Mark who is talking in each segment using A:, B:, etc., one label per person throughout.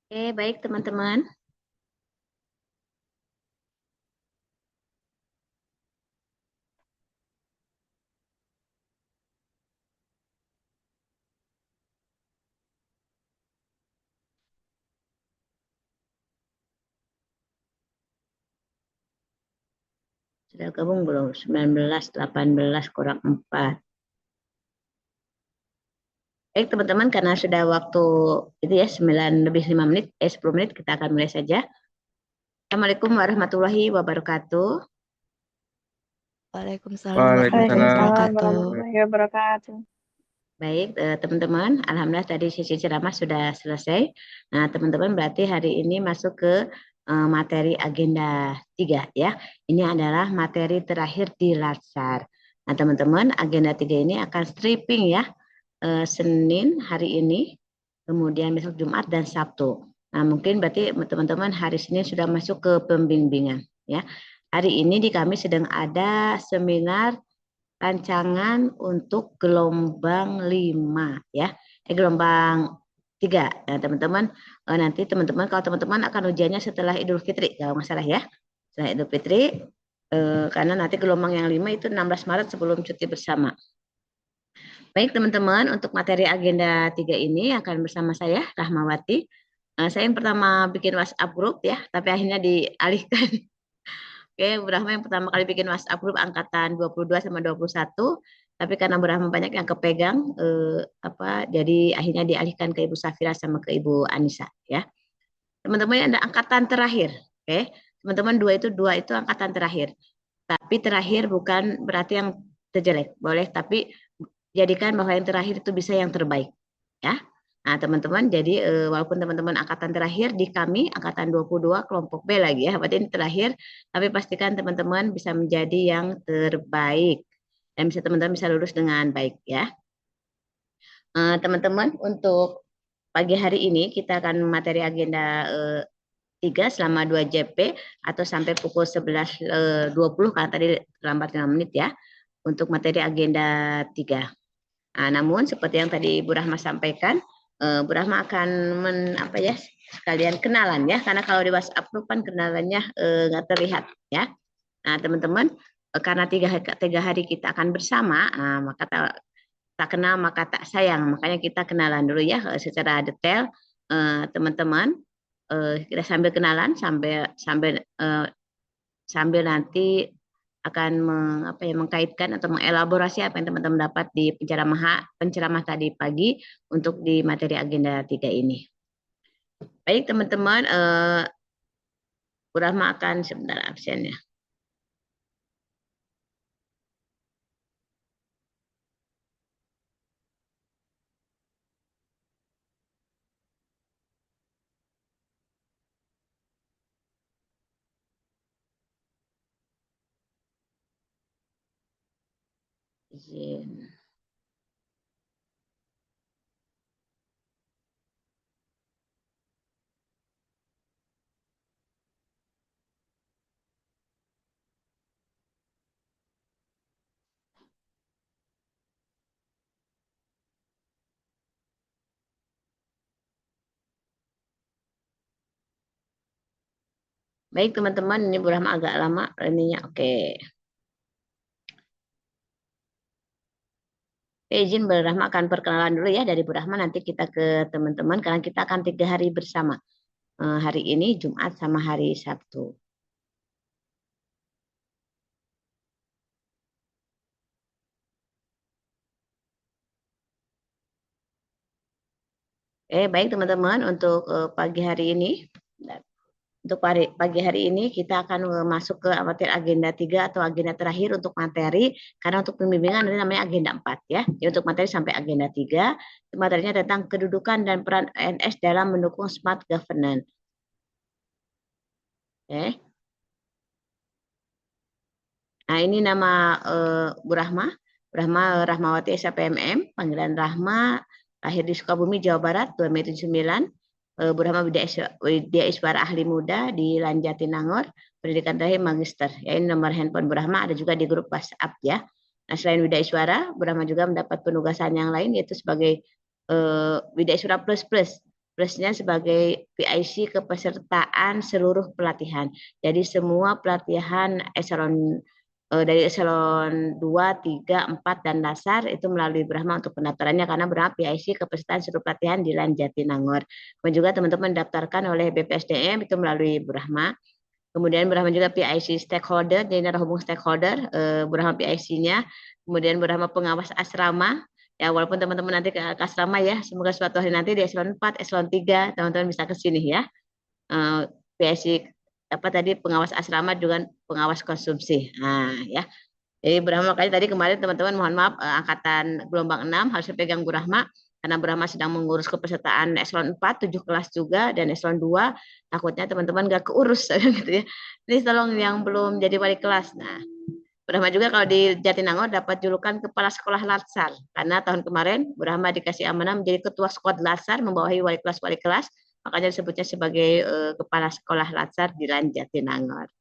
A: Oke, baik teman-teman. Sudah gabung belum? 19, 18 kurang 4. Baik teman-teman, karena sudah waktu itu ya 9 lebih 5 menit, 10 menit kita akan mulai saja. Assalamualaikum warahmatullahi wabarakatuh.
B: Waalaikumsalam warahmatullahi
C: Waalaikumsalam
D: Waalaikumsalam
B: wabarakatuh.
D: warahmatullahi wabarakatuh.
A: Baik teman-teman, alhamdulillah tadi sesi ceramah sudah selesai. Nah teman-teman berarti hari ini masuk ke materi agenda 3 ya. Ini adalah materi terakhir di Latsar. Nah teman-teman, agenda 3 ini akan stripping ya. Senin hari ini, kemudian besok Jumat dan Sabtu. Nah, mungkin berarti teman-teman hari Senin sudah masuk ke pembimbingan ya. Hari ini di kami sedang ada seminar rancangan untuk gelombang 5 ya. Gelombang 3. Nah, teman-teman nanti teman-teman kalau teman-teman akan ujiannya setelah Idul Fitri kalau nggak salah ya. Setelah Idul Fitri karena nanti gelombang yang 5 itu 16 Maret sebelum cuti bersama. Baik teman-teman, untuk materi agenda 3 ini akan bersama saya, Rahmawati. Saya yang pertama bikin WhatsApp group ya, tapi akhirnya dialihkan. Oke, Bu Rahma yang pertama kali bikin WhatsApp group angkatan 22 sama 21, tapi karena Bu Rahma banyak yang kepegang, jadi akhirnya dialihkan ke Ibu Safira sama ke Ibu Anissa ya. Teman-teman ada angkatan terakhir, oke? Teman-teman dua itu angkatan terakhir. Tapi terakhir bukan berarti yang terjelek, boleh tapi jadikan bahwa yang terakhir itu bisa yang terbaik ya. Nah, teman-teman, jadi walaupun teman-teman angkatan terakhir di kami angkatan 22 kelompok B lagi ya, berarti ini terakhir, tapi pastikan teman-teman bisa menjadi yang terbaik dan bisa teman-teman bisa lulus dengan baik ya. Teman-teman, untuk pagi hari ini kita akan materi agenda 3 selama 2 JP atau sampai pukul 11.20 karena tadi terlambat 5 menit ya untuk materi agenda 3. Nah, namun seperti yang tadi Bu Rahma sampaikan, Bu Rahma akan sekalian kenalan ya, karena kalau di WhatsApp group kan kenalannya nggak terlihat ya. Nah teman-teman, karena tiga hari kita akan bersama, maka tak kenal maka tak sayang, makanya kita kenalan dulu ya secara detail teman-teman. Kita sambil kenalan sambil nanti akan mengkaitkan atau mengelaborasi apa yang teman-teman dapat di penceramah tadi pagi untuk di materi agenda 3 ini. Baik teman-teman, Bu Rahma akan sebentar absen ya. Izin. Baik teman-teman, ini Bu Rahma agak lama ininya. Oke. Izin Bu Rahma akan perkenalan dulu ya dari Bu Rahma, nanti kita ke teman-teman karena kita akan 3 hari bersama. Hari ini Jumat sama hari Sabtu. Baik teman-teman, untuk pagi hari ini, untuk pagi hari ini kita akan masuk ke materi agenda 3 atau agenda terakhir untuk materi, karena untuk pembimbingan nanti namanya agenda 4 ya. Jadi untuk materi sampai agenda 3, materinya tentang kedudukan dan peran ANS dalam mendukung smart governance. Oke. Nah ini nama Bu Rahma, Rahmawati SPMM, panggilan Rahma, lahir di Sukabumi, Jawa Barat, 2 Mei 79. Bu Rahma Widya Iswara Ahli Muda di Lanjatinangor, pendidikan terakhir magister. Ya, ini nomor handphone Bu Rahma, ada juga di grup WhatsApp ya. Nah selain Widya Iswara, Bu Rahma juga mendapat penugasan yang lain yaitu sebagai Widya Iswara Plus Plus plusnya sebagai PIC kepesertaan seluruh pelatihan. Jadi semua pelatihan dari eselon 2, 3, 4 dan dasar itu melalui Brahma untuk pendaftarannya karena Brahma PIC kepesertaan seluruh pelatihan di LAN Jatinangor. Kemudian juga teman-teman daftarkan oleh BPSDM itu melalui Brahma. Kemudian Brahma juga PIC stakeholder, jadi narahubung stakeholder, Brahma PIC-nya. Kemudian Brahma pengawas asrama, ya walaupun teman-teman nanti ke asrama ya, semoga suatu hari nanti di eselon 4, eselon 3, teman-teman bisa ke sini ya. PIC apa tadi pengawas asrama juga pengawas konsumsi. Nah, ya. Jadi Brahma makanya tadi kemarin teman-teman mohon maaf angkatan gelombang 6 harus pegang Brahma karena Brahma sedang mengurus kepesertaan eselon 4, 7 kelas juga dan eselon 2 takutnya teman-teman gak keurus gitu ya. Ini tolong yang belum jadi wali kelas. Nah, Brahma juga kalau di Jatinangor dapat julukan kepala sekolah Latsar karena tahun kemarin Brahma dikasih amanah menjadi ketua squad Latsar membawahi wali kelas makanya disebutnya sebagai kepala sekolah Latsar di LAN Jatinangor.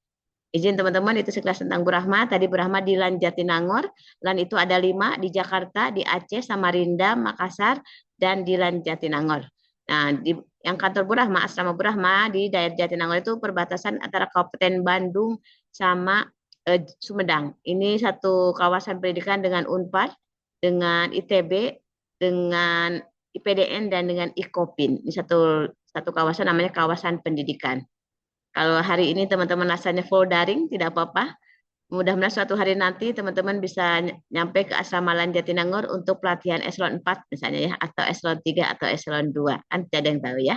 A: Izin teman-teman itu sekelas tentang Brahma. Tadi Brahma di LAN Jatinangor. LAN itu ada 5 di Jakarta, di Aceh, Samarinda, Makassar, dan di LAN Jatinangor. Nah, yang kantor Brahma, asrama Brahma di daerah Jatinangor itu perbatasan antara Kabupaten Bandung sama Sumedang. Ini satu kawasan pendidikan dengan Unpad, dengan ITB, dengan IPDN, dan dengan IKOPIN. Ini satu kawasan namanya kawasan pendidikan. Kalau hari ini teman-teman rasanya full daring, tidak apa-apa. Mudah-mudahan suatu hari nanti teman-teman bisa nyampe ke asrama LAN Jatinangor untuk pelatihan eselon 4 misalnya ya, atau eselon 3 atau eselon 2. Kan tidak ada yang tahu ya.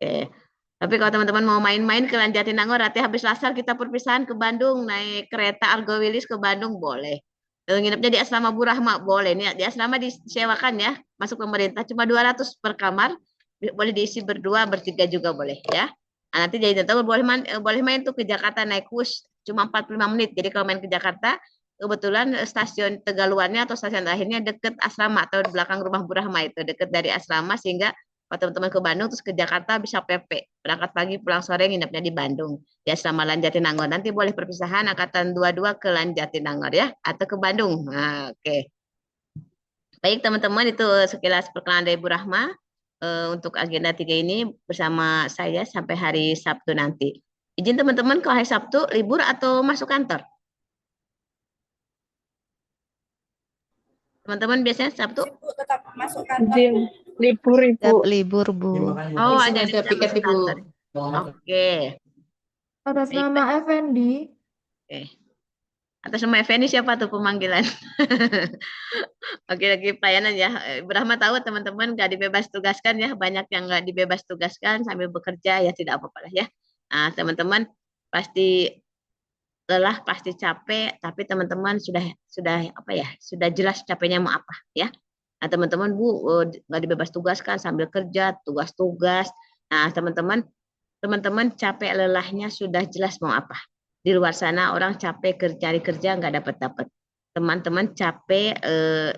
A: Oke. Tapi kalau teman-teman mau main-main ke LAN Jatinangor, nanti habis lasar kita perpisahan ke Bandung, naik kereta Argo Wilis ke Bandung, boleh. Nginepnya di asrama Bu Rahma, boleh. Nih, di asrama disewakan ya, masuk pemerintah, cuma 200 per kamar, boleh diisi berdua, bertiga juga boleh ya. Nah, nanti jadi tahu boleh main tuh ke Jakarta naik bus cuma 45 menit. Jadi kalau main ke Jakarta kebetulan stasiun Tegaluarnya atau stasiun akhirnya deket asrama atau di belakang rumah Bu Rahma itu deket dari asrama sehingga kalau teman-teman ke Bandung terus ke Jakarta bisa PP. Berangkat pagi pulang sore nginepnya di Bandung. Ya asrama LAN Jatinangor. Nanti boleh perpisahan angkatan 22 ke LAN Jatinangor ya atau ke Bandung. Nah, oke. Baik teman-teman itu sekilas perkenalan dari Bu Rahma untuk agenda 3 ini bersama saya sampai hari Sabtu nanti. Izin teman-teman kalau hari Sabtu libur atau masuk kantor? Teman-teman biasanya Sabtu?
B: Ibu tetap masuk kantor.
C: Izin libur Ibu.
D: Siap libur, Bu.
A: Oh,
B: Izin
A: ada
B: ada piket
A: masuk
B: Ibu.
A: kantor. Oke.
C: Atas
A: Baik,
C: nama Effendi.
A: oke. Atas nama Effendi siapa tuh pemanggilan? Oke, lagi pelayanan ya. Brahma tahu teman-teman nggak dibebas tugaskan ya. Banyak yang nggak dibebas tugaskan sambil bekerja ya tidak apa-apa lah ya. Nah, teman-teman pasti lelah, pasti capek, tapi teman-teman sudah apa ya? Sudah jelas capeknya mau apa ya. Nah, teman-teman Bu nggak dibebas tugaskan sambil kerja, tugas-tugas. Nah, teman-teman capek lelahnya sudah jelas mau apa. Di luar sana orang capek cari kerja nggak dapat-dapat. Teman-teman capek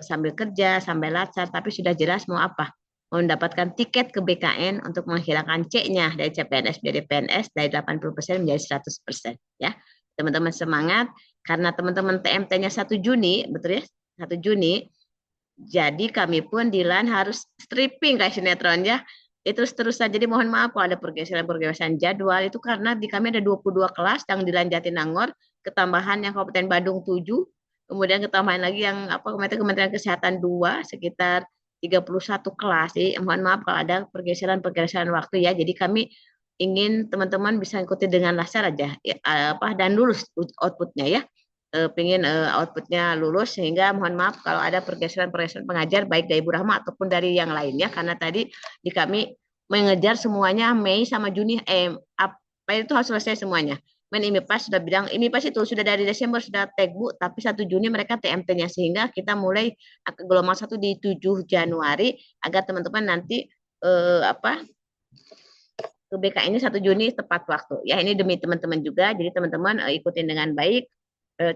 A: sambil kerja, sambil lacar, tapi sudah jelas mau apa. Mau mendapatkan tiket ke BKN untuk menghilangkan C-nya dari CPNS menjadi PNS dari 80% menjadi 100%. Ya, teman-teman semangat karena teman-teman TMT-nya 1 Juni, betul ya? 1 Juni. Jadi kami pun di LAN harus stripping kayak sinetron ya. Itu terus-terusan. Jadi mohon maaf kalau ada pergeseran-pergeseran jadwal itu karena di kami ada 22 kelas yang di LAN Jatinangor, ketambahan yang Kabupaten Bandung 7, kemudian ketambahan lagi yang apa Kementerian Kesehatan 2 sekitar 31 kelas. Jadi mohon maaf kalau ada pergeseran-pergeseran waktu ya. Jadi kami ingin teman-teman bisa ikuti dengan lancar aja ya, dan lulus outputnya ya. Pengen outputnya lulus sehingga mohon maaf kalau ada pergeseran-pergeseran pengajar baik dari Bu Rahma ataupun dari yang lainnya karena tadi di kami mengejar semuanya Mei sama Juni apa itu harus selesai semuanya. IMIPAS sudah bilang IMIPAS itu sudah dari Desember sudah tag Bu tapi 1 Juni mereka TMT-nya sehingga kita mulai gelombang 1 di 7 Januari agar teman-teman nanti ke BK ini 1 Juni tepat waktu. Ya ini demi teman-teman juga jadi teman-teman ikutin dengan baik.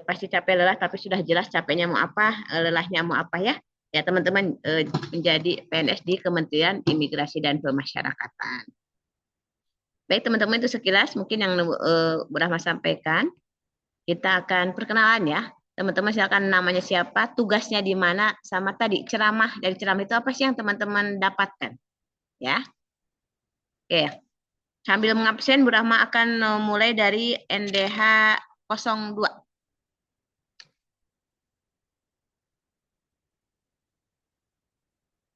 A: Pasti capek lelah tapi sudah jelas capeknya mau apa, lelahnya mau apa ya. Ya teman-teman menjadi PNS di Kementerian Imigrasi dan Pemasyarakatan. Baik teman-teman itu sekilas mungkin yang Bu Rahma sampaikan. Kita akan perkenalan ya. Teman-teman silakan namanya siapa, tugasnya di mana, sama tadi ceramah. Dari ceramah itu apa sih yang teman-teman dapatkan? Ya. Oke, sambil mengabsen, Bu Rahma akan mulai dari NDH 02.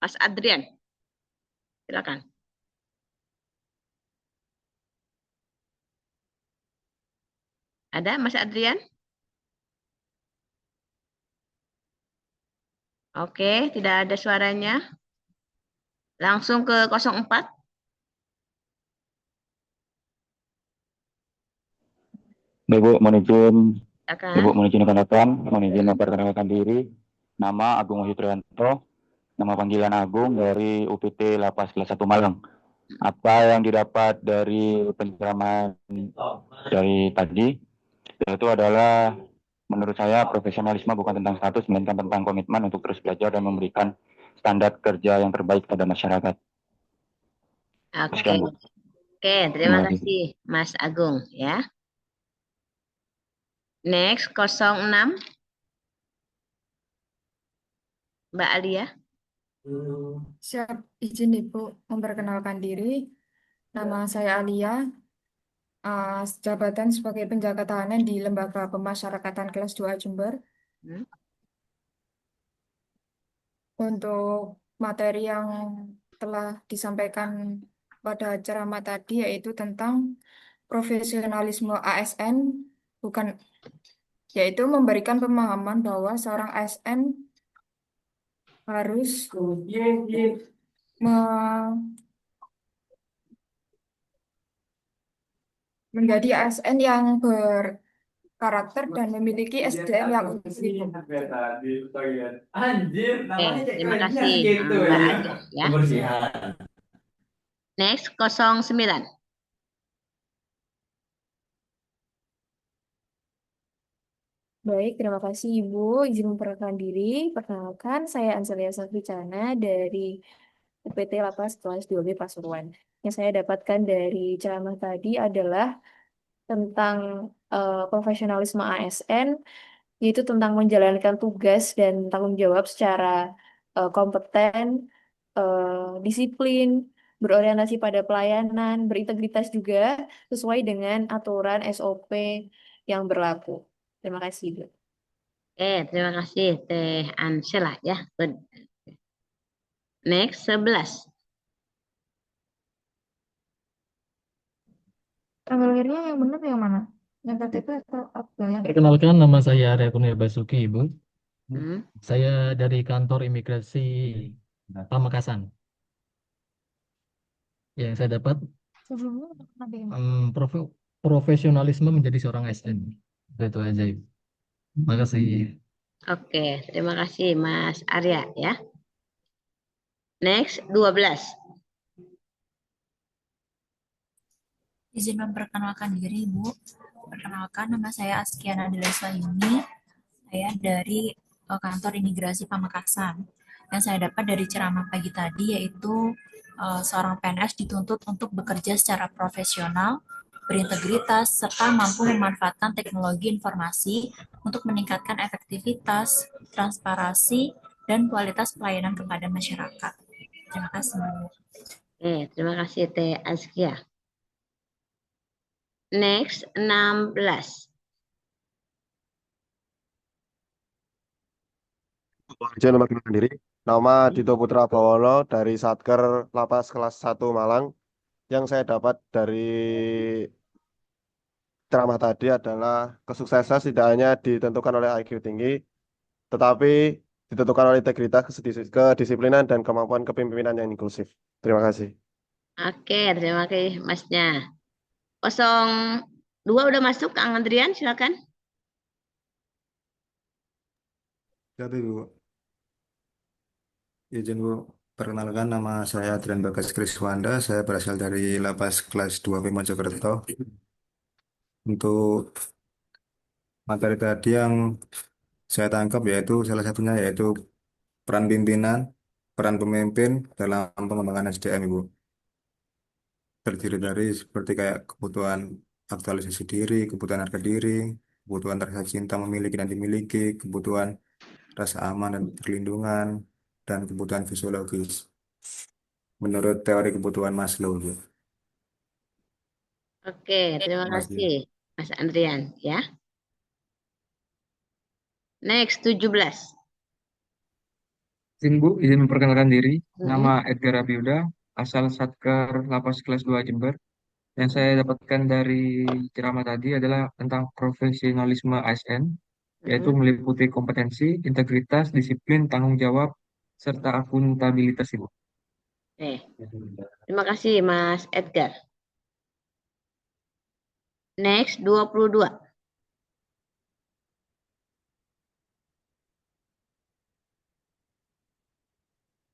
A: Mas Adrian, silakan. Ada Mas Adrian? Oke, tidak ada suaranya. Langsung ke 04.
B: Ibu, mohon izin, Ibu
A: Silakan.
B: mohon izin rekan-rekan, mohon izin memperkenalkan diri. Nama Agung Wahyudrianto, nama panggilan Agung dari UPT Lapas Kelas 1 Malang. Apa yang didapat dari penceramaan dari tadi, yaitu adalah menurut saya profesionalisme bukan tentang status, melainkan tentang komitmen untuk terus belajar dan memberikan standar kerja yang terbaik pada masyarakat.
A: Oke,
B: Sekian, Bu.
A: oke, terima
B: Terima kasih.
A: kasih Mas Agung ya. Next 06, Mbak Alia.
C: Siap, izin Ibu memperkenalkan diri. Nama saya Alia, jabatan sebagai penjaga tahanan di Lembaga Pemasyarakatan kelas 2 Jember.
A: Hmm.
C: Untuk materi yang telah disampaikan pada ceramah tadi yaitu tentang profesionalisme ASN, bukan yaitu memberikan pemahaman bahwa seorang ASN harus me- menjadi ASN yang berkarakter dan memiliki SDM yang unggul.
A: Oke, terima kasih Mbak Alia ya. Next 09.
C: Baik, terima kasih Ibu. Izin memperkenalkan diri. Perkenalkan, saya Anselia Safricana dari UPT Lapas kelas 2B Pasuruan. Yang saya dapatkan dari ceramah tadi adalah tentang profesionalisme ASN, yaitu tentang menjalankan tugas dan tanggung jawab secara kompeten, disiplin, berorientasi pada pelayanan, berintegritas juga sesuai dengan aturan SOP yang berlaku. Terima kasih, Bu.
A: Oke, terima kasih Teh Ansela ya. Good. Next 11.
C: Tanggal lahirnya yang benar yang mana? Yang KTP atau apa ya?
D: Perkenalkan, nama saya Arya Kurnia Basuki, Ibu.
A: Hmm.
D: Saya dari kantor imigrasi Pamekasan. Yang saya dapat
C: Sebelumnya nanti
D: profesionalisme menjadi seorang SN. Itu aja, Ibu. Makasih.
A: Oke, terima kasih Mas Arya ya. Next 12.
E: Izin memperkenalkan diri, Ibu. Perkenalkan, nama saya Askiana Delesa ini. Saya dari kantor imigrasi Pamekasan. Yang saya dapat dari ceramah pagi tadi yaitu seorang PNS dituntut untuk bekerja secara profesional, berintegritas, serta mampu memanfaatkan teknologi informasi untuk meningkatkan efektivitas, transparansi, dan kualitas pelayanan kepada masyarakat. Terima kasih.
A: Oke, terima kasih Teh Azkia. Next 16.
F: Izin memperkenalkan diri. Nama Dito Putra Bawono dari Satker Lapas kelas 1 Malang. Yang saya dapat dari ceramah tadi adalah kesuksesan tidak hanya ditentukan oleh IQ tinggi, tetapi ditentukan oleh integritas, kedisiplinan, dan kemampuan kepemimpinan yang inklusif. Terima kasih.
A: Oke, terima kasih Masnya. 02 udah masuk, Kang Andrian, silakan.
G: Jadi Bu, izin Bu, perkenalkan nama saya Adrian Bagas Kriswanda, saya berasal dari Lapas kelas 2B Mojokerto. Untuk materi tadi yang saya tangkap yaitu salah satunya yaitu peran pimpinan, peran pemimpin dalam pengembangan SDM Ibu. Terdiri dari seperti kayak kebutuhan aktualisasi diri, kebutuhan harga diri, kebutuhan rasa cinta memiliki dan dimiliki, kebutuhan rasa aman dan perlindungan, dan kebutuhan fisiologis menurut teori kebutuhan Maslow. Bu.
A: Oke, terima
G: Terima kasih.
A: kasih Mas Andrian ya. Next 17.
H: Izin Bu, izin memperkenalkan diri. Nama
A: Mm-mm.
H: Edgar Abiuda, asal Satker Lapas kelas 2 Jember. Yang saya dapatkan dari ceramah tadi adalah tentang profesionalisme ASN, yaitu
A: Mm-mm.
H: meliputi kompetensi, integritas, disiplin, tanggung jawab, serta akuntabilitas, Ibu.
A: Oke, terima kasih Mas Edgar. Next 22.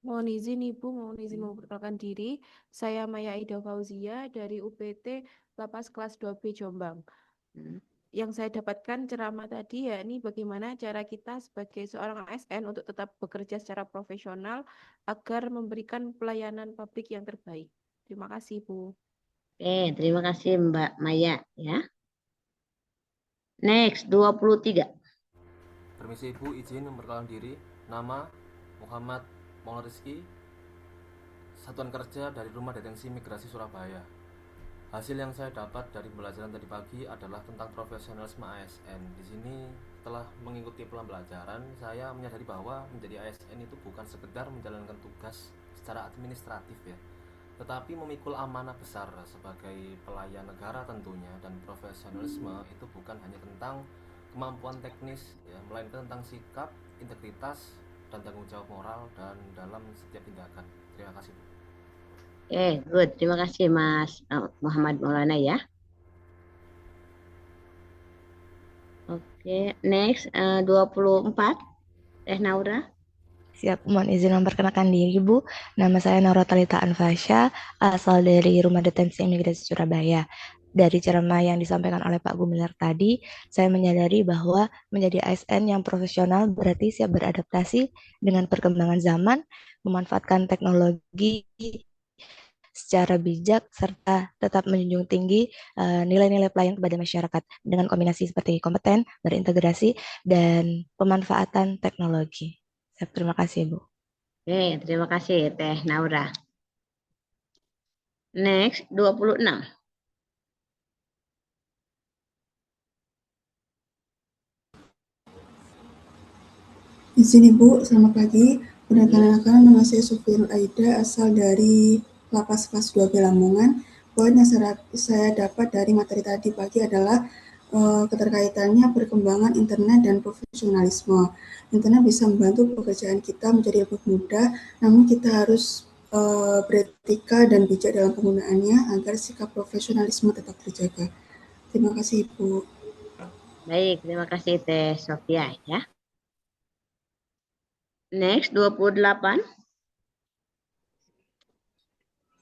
I: Mohon izin Ibu, mohon izin memperkenalkan diri. Saya Maya Ida Fauzia dari UPT Lapas kelas 2B Jombang.
A: Hmm.
I: Yang saya dapatkan ceramah tadi yakni bagaimana cara kita sebagai seorang ASN untuk tetap bekerja secara profesional agar memberikan pelayanan publik yang terbaik. Terima kasih, Bu.
A: Oke, terima kasih Mbak Maya ya. Next 23.
J: Permisi Ibu, izin memperkenalkan diri. Nama Muhammad Maulana Rizky, Satuan Kerja dari Rumah Detensi Migrasi Surabaya. Hasil yang saya dapat dari pembelajaran tadi pagi adalah tentang profesionalisme ASN. Di sini setelah mengikuti pembelajaran, saya menyadari bahwa menjadi ASN itu bukan sekedar menjalankan tugas secara administratif ya, tetapi memikul amanah besar sebagai pelayan negara tentunya. Dan profesionalisme itu bukan hanya tentang kemampuan teknis ya, melainkan tentang sikap, integritas, dan tanggung jawab moral dan dalam setiap tindakan. Terima kasih Bu.
A: Oke, good. Terima kasih Mas Muhammad Maulana ya. Oke, next 24. Teh Naura.
K: Siap, mohon izin memperkenalkan diri, Bu. Nama saya Naura Talita Anfasya, asal dari Rumah Detensi Imigrasi Surabaya. Dari ceramah yang disampaikan oleh Pak Gumilar tadi, saya menyadari bahwa menjadi ASN yang profesional berarti siap beradaptasi dengan perkembangan zaman, memanfaatkan teknologi secara bijak, serta tetap menjunjung tinggi nilai-nilai pelayan kepada masyarakat dengan kombinasi seperti kompeten, berintegrasi, dan pemanfaatan teknologi. Terima kasih, Bu.
A: Oke, terima kasih Teh Naura. Next 26.
L: Izin Ibu, selamat pagi. Perkenalkan, nama saya Sufirul Aida, asal dari Lapas kelas 2B Lamongan. Poin yang saya dapat dari materi tadi pagi adalah keterkaitannya perkembangan internet dan profesionalisme. Internet bisa membantu pekerjaan kita menjadi lebih mudah, namun kita harus beretika dan bijak dalam penggunaannya agar sikap profesionalisme tetap terjaga. Terima kasih Ibu.
A: Baik, terima kasih Teh Sofia ya. Next 28.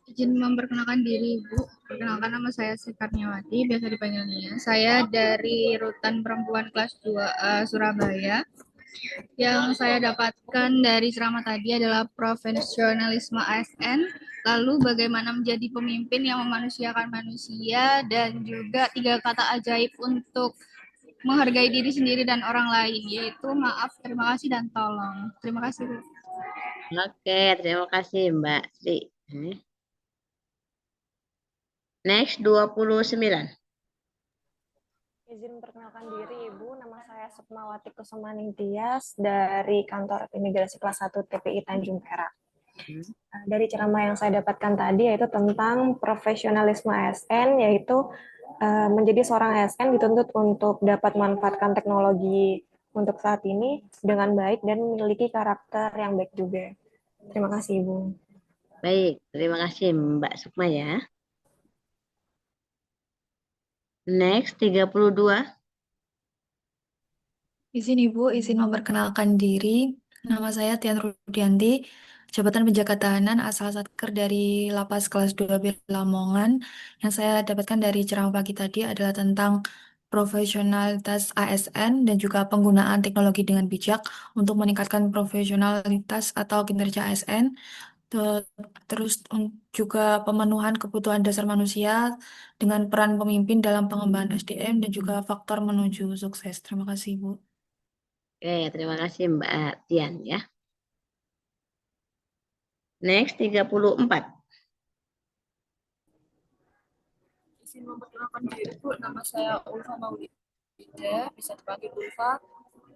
M: Izin memperkenalkan diri, Bu. Perkenalkan, nama saya Sri Karniawati, biasa dipanggil Nia. Saya dari Rutan Perempuan kelas 2 Surabaya. Yang saya dapatkan dari ceramah tadi adalah profesionalisme ASN, lalu bagaimana menjadi pemimpin yang memanusiakan manusia, dan juga 3 kata ajaib untuk menghargai diri sendiri dan orang lain, yaitu maaf, terima kasih, dan tolong. Terima kasih, Bu.
A: Oke, terima kasih Mbak Sri. Next 29.
N: Izin memperkenalkan diri Ibu, nama saya Sukmawati Kusumaning Tias dari Kantor Imigrasi Kelas 1 TPI Tanjung Perak. Dari ceramah yang saya dapatkan tadi yaitu tentang profesionalisme ASN, yaitu menjadi seorang ASN dituntut untuk dapat memanfaatkan teknologi untuk saat ini dengan baik dan memiliki karakter yang baik juga. Terima kasih Ibu.
A: Baik, terima kasih Mbak Sukma ya. Next 32.
O: Izin Ibu, izin memperkenalkan diri. Nama saya Tian Rudianti, jabatan penjaga tahanan asal Satker dari Lapas kelas 2B Lamongan. Yang saya dapatkan dari ceramah pagi tadi adalah tentang profesionalitas ASN dan juga penggunaan teknologi dengan bijak untuk meningkatkan profesionalitas atau kinerja ASN. Terus juga pemenuhan kebutuhan dasar manusia dengan peran pemimpin dalam pengembangan SDM dan juga faktor menuju sukses. Terima kasih, Bu.
A: Oke, terima kasih Mbak Tian ya. Next 34.
M: izin memperkenalkan diri, Bu. Nama saya Ulfa Maulida, bisa dipanggil Ulfa.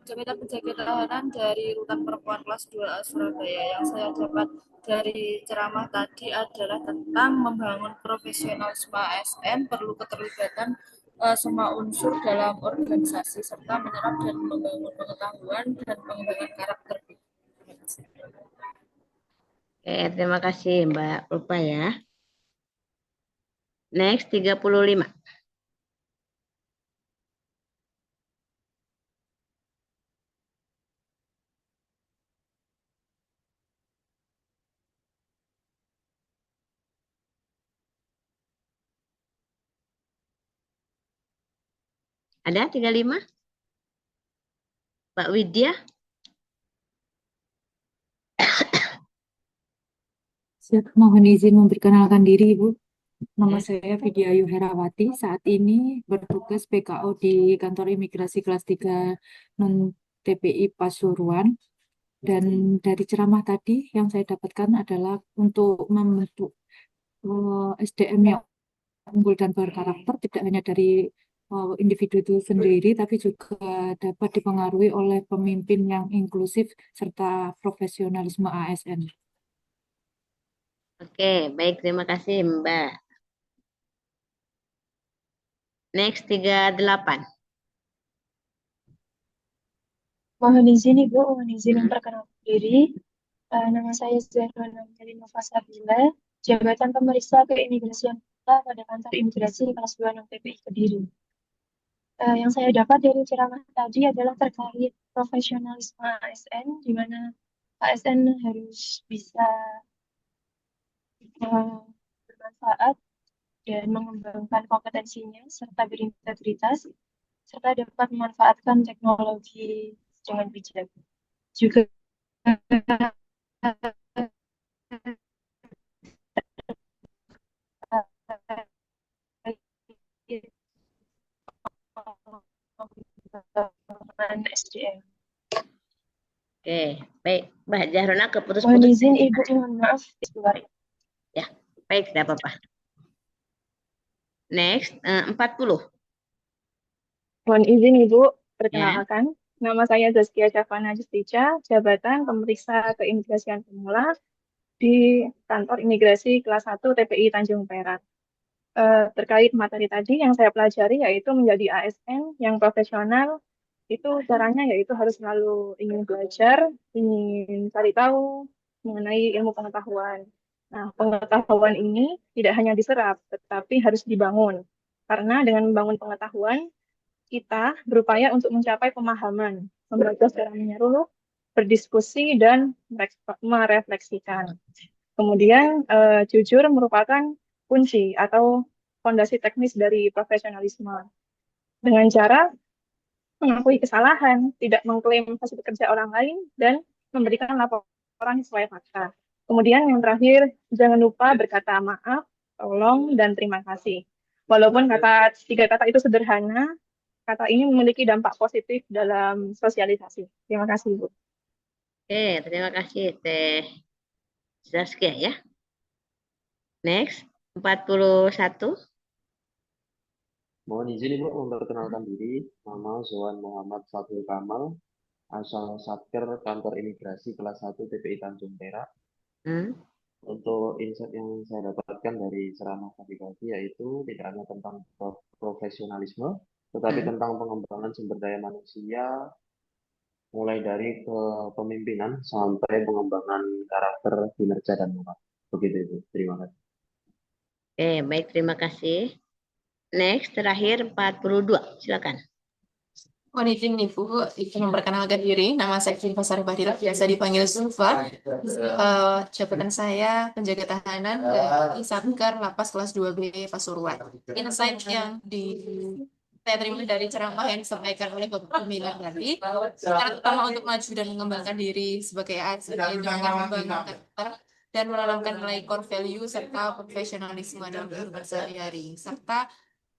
M: Jabatan penjaga tahanan dari Rutan Perempuan kelas 2A Surabaya. Yang saya dapat dari ceramah tadi adalah tentang membangun profesionalisme ASN, perlu keterlibatan semua unsur dalam organisasi, serta menyerap dan membangun pengetahuan dan pengembangan karakter.
A: Oke, terima kasih Mbak Ulfa ya. Next 35. Ada 35? Pak Widya?
P: Siap, mohon izin memperkenalkan diri, Ibu. Nama
A: Ya.
P: saya Vidya Ayu Herawati. Saat ini bertugas PKO di Kantor Imigrasi Kelas 3 Non TPI Pasuruan. Dan dari ceramah tadi yang saya dapatkan adalah untuk membentuk SDM yang unggul dan berkarakter tidak hanya dari individu itu sendiri, tapi juga dapat dipengaruhi oleh pemimpin yang inklusif serta profesionalisme ASN.
A: Oke, baik, terima kasih Mbak. Next 38.
C: Mohon izin Ibu, mohon izin memperkenalkan diri. Nama saya Zahra Nova Sabila, jabatan pemeriksa keimigrasian pada kantor imigrasi kelas 2 Non TPI Kediri. Yang saya dapat dari ceramah tadi adalah terkait profesionalisme ASN, di mana ASN harus bisa bermanfaat dan mengembangkan kompetensinya serta berintegritas, serta dapat memanfaatkan teknologi dengan bijak. Juga SDM.
A: Oke, baik. Mbak Zahrona
C: Mohon
A: keputus-putus.
C: izin Ibu, mohon maaf.
A: Ya, baik, tidak apa-apa. Next, 40.
Q: Mohon izin Ibu, perkenalkan. Nama saya Zaskia Syafana Justica, jabatan pemeriksa keimigrasian pemula di kantor imigrasi kelas 1 TPI Tanjung Perak. Terkait materi tadi yang saya pelajari yaitu menjadi ASN yang profesional, itu caranya yaitu harus selalu ingin belajar, ingin cari tahu mengenai ilmu pengetahuan. Nah, pengetahuan ini tidak hanya diserap, tetapi harus dibangun. Karena dengan membangun pengetahuan, kita berupaya untuk mencapai pemahaman, membaca secara menyeluruh, berdiskusi, dan merefleksikan. Kemudian, jujur merupakan kunci atau fondasi teknis dari profesionalisme. Dengan cara mengakui kesalahan, tidak mengklaim hasil kerja orang lain, dan memberikan laporan sesuai fakta. Kemudian yang terakhir, jangan lupa berkata maaf, tolong, dan terima kasih. Walaupun tiga kata itu sederhana, kata ini memiliki dampak positif dalam sosialisasi. Terima kasih, Bu.
A: Oke, terima kasih Teh Zaskia ya. Next, 41.
R: Mohon izin Ibu memperkenalkan diri. Nama Zohan Muhammad Fadil Kamal, asal Satker Kantor Imigrasi kelas 1 TPI Tanjung Perak. Untuk insight yang saya dapatkan dari ceramah tadi yaitu tidak hanya tentang profesionalisme, tetapi tentang pengembangan sumber daya manusia, mulai dari kepemimpinan sampai pengembangan karakter, kinerja, dan moral. Begitu Ibu. Terima kasih.
A: Oke, baik, terima kasih. Next, terakhir 42. Silakan.
S: Mohon izin nih Bu, izin memperkenalkan diri. Nama saya Zulfa Saribadila, biasa dipanggil Zulfa. Jabatan saya penjaga tahanan dari Satker Lapas kelas 2B Pasuruan. Insight yang saya terima dari ceramah yang disampaikan oleh Bapak Pemilihan tadi, cara utama untuk maju dan mengembangkan diri sebagai ASN dengan membangun karakter dan menanamkan nilai core value serta profesionalisme dalam kehidupan sehari-hari. Serta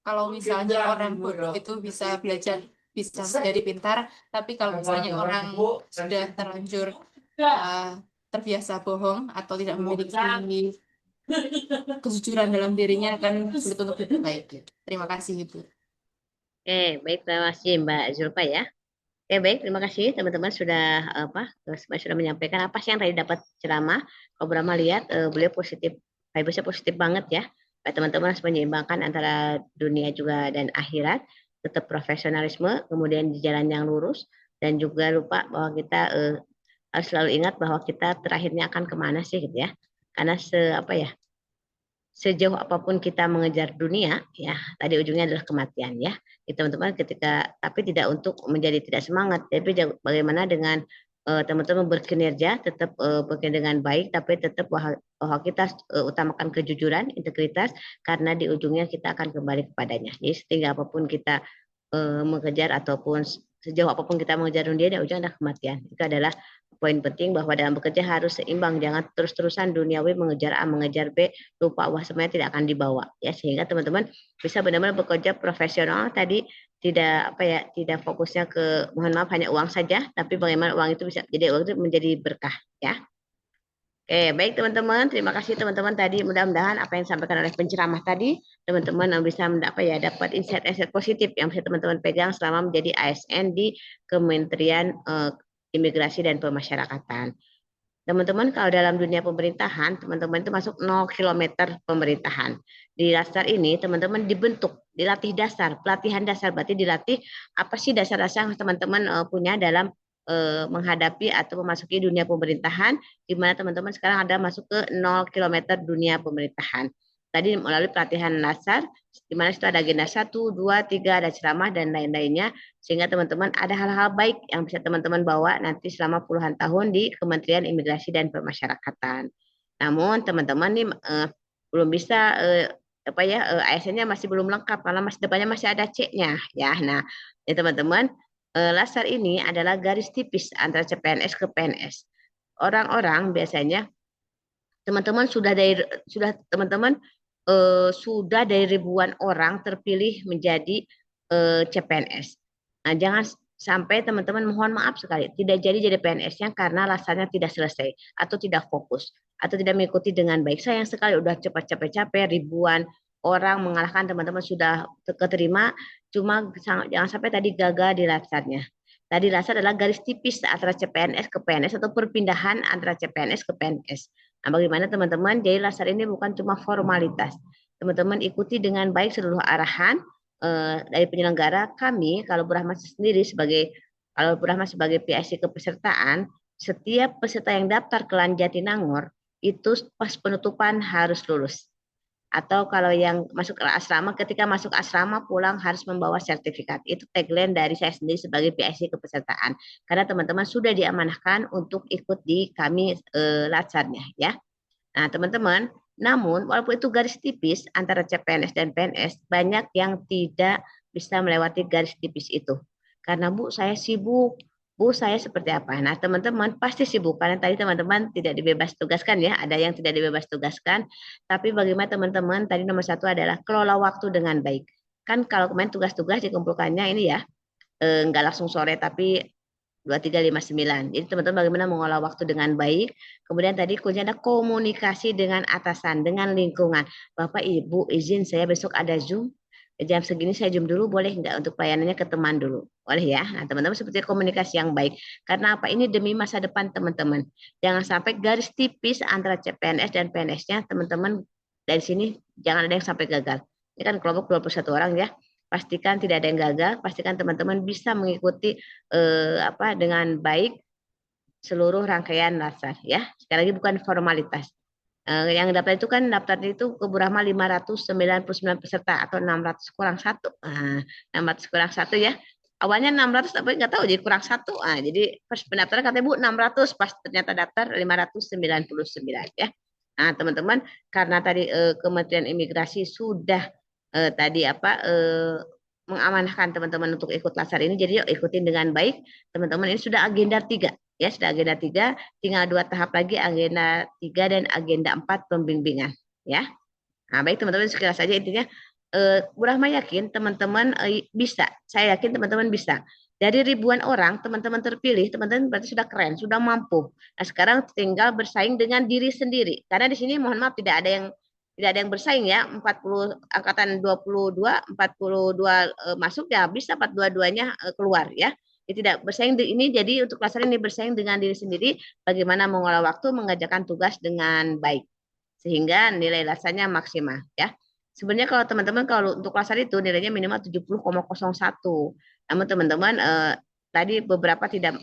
S: kalau misalnya orang bodoh itu bisa belajar, bisa menjadi pintar, tapi kalau misalnya orang sudah terlanjur terbiasa bohong atau tidak memiliki kejujuran dalam dirinya akan sulit untuk diperbaiki. Terima kasih Ibu.
A: Oke, baik, terima kasih Mbak Zulfa ya. Oke, baik, terima kasih teman-teman sudah sudah menyampaikan apa sih yang tadi dapat ceramah. Kalau Brahma lihat beliau positif, vibesnya positif banget ya. Teman-teman harus menyeimbangkan antara dunia juga dan akhirat, tetap profesionalisme, kemudian di jalan yang lurus, dan juga lupa bahwa kita harus selalu ingat bahwa kita terakhirnya akan kemana sih gitu ya. Karena sejauh apapun kita mengejar dunia, ya tadi ujungnya adalah kematian ya. Teman-teman tapi tidak untuk menjadi tidak semangat, tapi bagaimana dengan teman-teman berkinerja, tetap bekerja dengan baik, tapi tetap bahwa kita utamakan kejujuran, integritas, karena di ujungnya kita akan kembali kepadanya. Jadi sehingga apapun kita mengejar ataupun sejauh apapun kita mengejar dunia, di ujungnya adalah kematian. Itu adalah poin penting bahwa dalam bekerja harus seimbang, jangan terus-terusan duniawi mengejar A, mengejar B, lupa bahwa semuanya tidak akan dibawa ya, sehingga teman-teman bisa benar-benar bekerja profesional tadi, tidak tidak fokusnya ke mohon maaf hanya uang saja, tapi bagaimana uang itu bisa menjadi berkah ya. Oke, baik teman-teman, terima kasih teman-teman tadi, mudah-mudahan apa yang disampaikan oleh penceramah tadi teman-teman bisa dapat insight-insight positif yang bisa teman-teman pegang selama menjadi ASN di Kementerian Imigrasi dan Pemasyarakatan. Teman-teman, kalau dalam dunia pemerintahan, teman-teman itu masuk 0 km pemerintahan. Di dasar ini, teman-teman dibentuk, dilatih dasar, pelatihan dasar, berarti dilatih apa sih dasar-dasar yang teman-teman punya dalam menghadapi atau memasuki dunia pemerintahan, di mana teman-teman sekarang ada masuk ke 0 km dunia pemerintahan. Tadi melalui pelatihan dasar, di mana itu ada agenda 1, 2, 3, ada ceramah dan lain-lainnya, sehingga teman-teman ada hal-hal baik yang bisa teman-teman bawa nanti selama puluhan tahun di Kementerian Imigrasi dan Pemasyarakatan. Namun teman-teman nih belum bisa ASN-nya masih belum lengkap karena masih depannya masih ada C-nya ya. Nah, ya teman-teman, lasar ini adalah garis tipis antara CPNS ke PNS. Orang-orang biasanya teman-teman sudah dari ribuan orang terpilih menjadi CPNS. Nah, jangan sampai teman-teman, mohon maaf sekali, tidak jadi PNS-nya karena lasarnya tidak selesai atau tidak fokus atau tidak mengikuti dengan baik. Sayang sekali udah capek-capek ribuan orang mengalahkan teman-teman sudah keterima, cuma jangan sampai tadi gagal di lasarnya. Tadi lasar adalah garis tipis antara CPNS ke PNS atau perpindahan antara CPNS ke PNS. Nah, bagaimana teman-teman? Jadi lasar ini bukan cuma formalitas. Teman-teman ikuti dengan baik seluruh arahan dari penyelenggara. Kami kalau Brahma sendiri sebagai PIC kepesertaan, setiap peserta yang daftar ke LAN Jatinangor itu pas penutupan harus lulus. Atau kalau yang masuk ke asrama, ketika masuk asrama pulang harus membawa sertifikat. Itu tagline dari saya sendiri sebagai PIC kepesertaan. Karena teman-teman sudah diamanahkan untuk ikut di kami lasarnya ya. Nah, teman-teman, namun walaupun itu garis tipis antara CPNS dan PNS, banyak yang tidak bisa melewati garis tipis itu. Karena Bu, saya sibuk. Bu, saya seperti apa? Nah, teman-teman pasti sibuk karena tadi teman-teman tidak dibebas tugaskan ya. Ada yang tidak dibebas tugaskan. Tapi bagaimana teman-teman, tadi nomor 1 adalah kelola waktu dengan baik. Kan kalau kemarin tugas-tugas dikumpulkannya ini ya, nggak langsung sore tapi 2359. Jadi teman-teman bagaimana mengolah waktu dengan baik. Kemudian tadi kuncinya ada komunikasi dengan atasan, dengan lingkungan. Bapak Ibu izin saya besok ada Zoom. Jam segini saya Zoom dulu, boleh nggak untuk pelayanannya ke teman dulu? Boleh ya. Nah teman-teman seperti komunikasi yang baik. Karena apa? Ini demi masa depan teman-teman. Jangan sampai garis tipis antara CPNS dan PNS-nya teman-teman dari sini jangan ada yang sampai gagal. Ini kan kelompok 21 orang ya. Pastikan tidak ada yang gagal, pastikan teman-teman bisa mengikuti dengan baik seluruh rangkaian lasar ya. Sekali lagi bukan formalitas. Yang daftar itu kan daftarnya itu ke Brahma 599 peserta atau 600 kurang 1. 600 kurang 1 ya. Awalnya 600 tapi nggak tahu jadi kurang 1. Jadi pas pendaftaran katanya Bu 600, pas ternyata daftar 599 ya. Nah, teman-teman karena tadi Kementerian Imigrasi sudah mengamanahkan teman-teman untuk ikut lasar ini, jadi yuk ikutin dengan baik teman-teman. Ini sudah agenda 3 ya, sudah agenda 3, tinggal 2 tahap lagi, agenda 3 dan agenda 4 pembimbingan ya. Nah baik teman-teman, sekilas saja intinya Brahma yakin teman-teman bisa, saya yakin teman-teman bisa. Dari ribuan orang teman-teman terpilih, teman-teman berarti sudah keren, sudah mampu. Nah sekarang tinggal bersaing dengan diri sendiri, karena di sini mohon maaf tidak ada yang Tidak ada yang bersaing ya, 40 angkatan 22, 42 masuk ya bisa 42-nya keluar ya. Jadi tidak bersaing ini, jadi untuk kelas ini bersaing dengan diri sendiri bagaimana mengolah waktu, mengerjakan tugas dengan baik sehingga nilai lasarnya maksimal ya. Sebenarnya kalau teman-teman kalau untuk lasar itu nilainya minimal 70,01. Namun teman-teman tadi beberapa tidak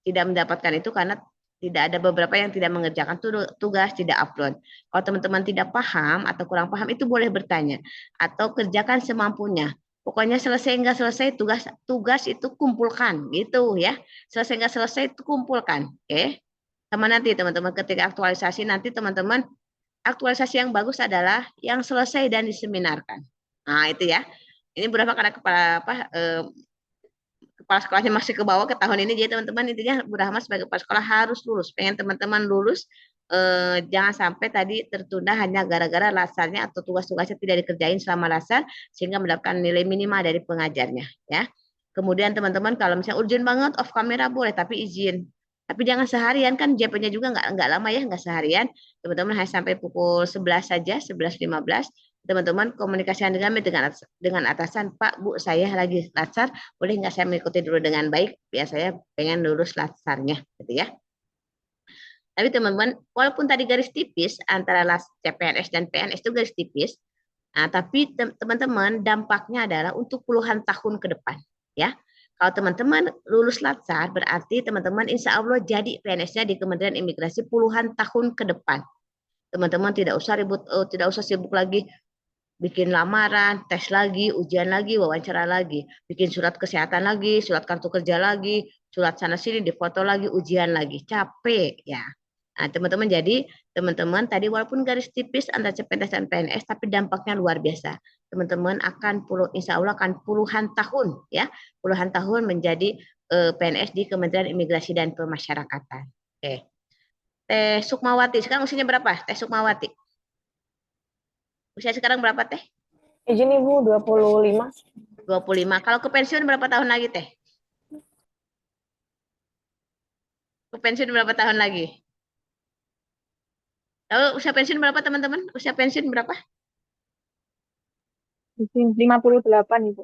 A: mendapatkan itu karena tidak ada beberapa yang tidak mengerjakan tugas, tidak upload. Kalau teman-teman tidak paham atau kurang paham itu boleh bertanya atau kerjakan semampunya. Pokoknya selesai nggak selesai tugas itu kumpulkan gitu ya. Selesai nggak selesai itu kumpulkan, oke? Sama nanti teman-teman ketika aktualisasi nanti teman-teman aktualisasi yang bagus adalah yang selesai dan diseminarkan. Nah itu ya. Ini berapa karena kepala kepala sekolahnya masih ke bawah ke tahun ini, jadi teman-teman intinya Bu Rahma sebagai kepala sekolah harus lulus. Pengen teman-teman lulus, jangan sampai tadi tertunda hanya gara-gara lasarnya atau tugas-tugasnya tidak dikerjain selama lasar sehingga mendapatkan nilai minimal dari pengajarnya ya. Kemudian teman-teman kalau misalnya urgent banget off kamera boleh tapi izin. Tapi jangan seharian kan JP-nya juga nggak lama ya, nggak seharian. Teman-teman hanya sampai pukul 11 saja, 11.15. Teman-teman komunikasikan dengan atasan, Pak, Bu, saya lagi lasar, boleh nggak saya mengikuti dulu dengan baik? Biar saya pengen lulus lasarnya, gitu ya. Tapi teman-teman, walaupun tadi garis tipis antara CPNS dan PNS itu garis tipis, nah, tapi teman-teman dampaknya adalah untuk puluhan tahun ke depan, ya. Kalau teman-teman lulus latsar, berarti teman-teman insya Allah jadi PNS-nya di Kementerian Imigrasi puluhan tahun ke depan. Teman-teman tidak usah ribut, tidak usah sibuk lagi bikin lamaran, tes lagi, ujian lagi, wawancara lagi, bikin surat kesehatan lagi, surat kartu kerja lagi, surat sana sini, difoto lagi, ujian lagi, capek ya. Nah, teman-teman jadi teman-teman tadi walaupun garis tipis antara CPNS dan PNS, tapi dampaknya luar biasa. Teman-teman akan insya Allah akan puluhan tahun ya, puluhan tahun menjadi PNS di Kementerian Imigrasi dan Pemasyarakatan. Oke. Teh Sukmawati, sekarang usianya berapa? Teh Sukmawati. Usia sekarang berapa Teh?
N: Izin Ibu 25.
A: 25. Kalau ke pensiun berapa tahun lagi Teh? Ke pensiun berapa tahun lagi? Lalu usia pensiun berapa teman-teman? Usia pensiun berapa?
Q: 58 Ibu.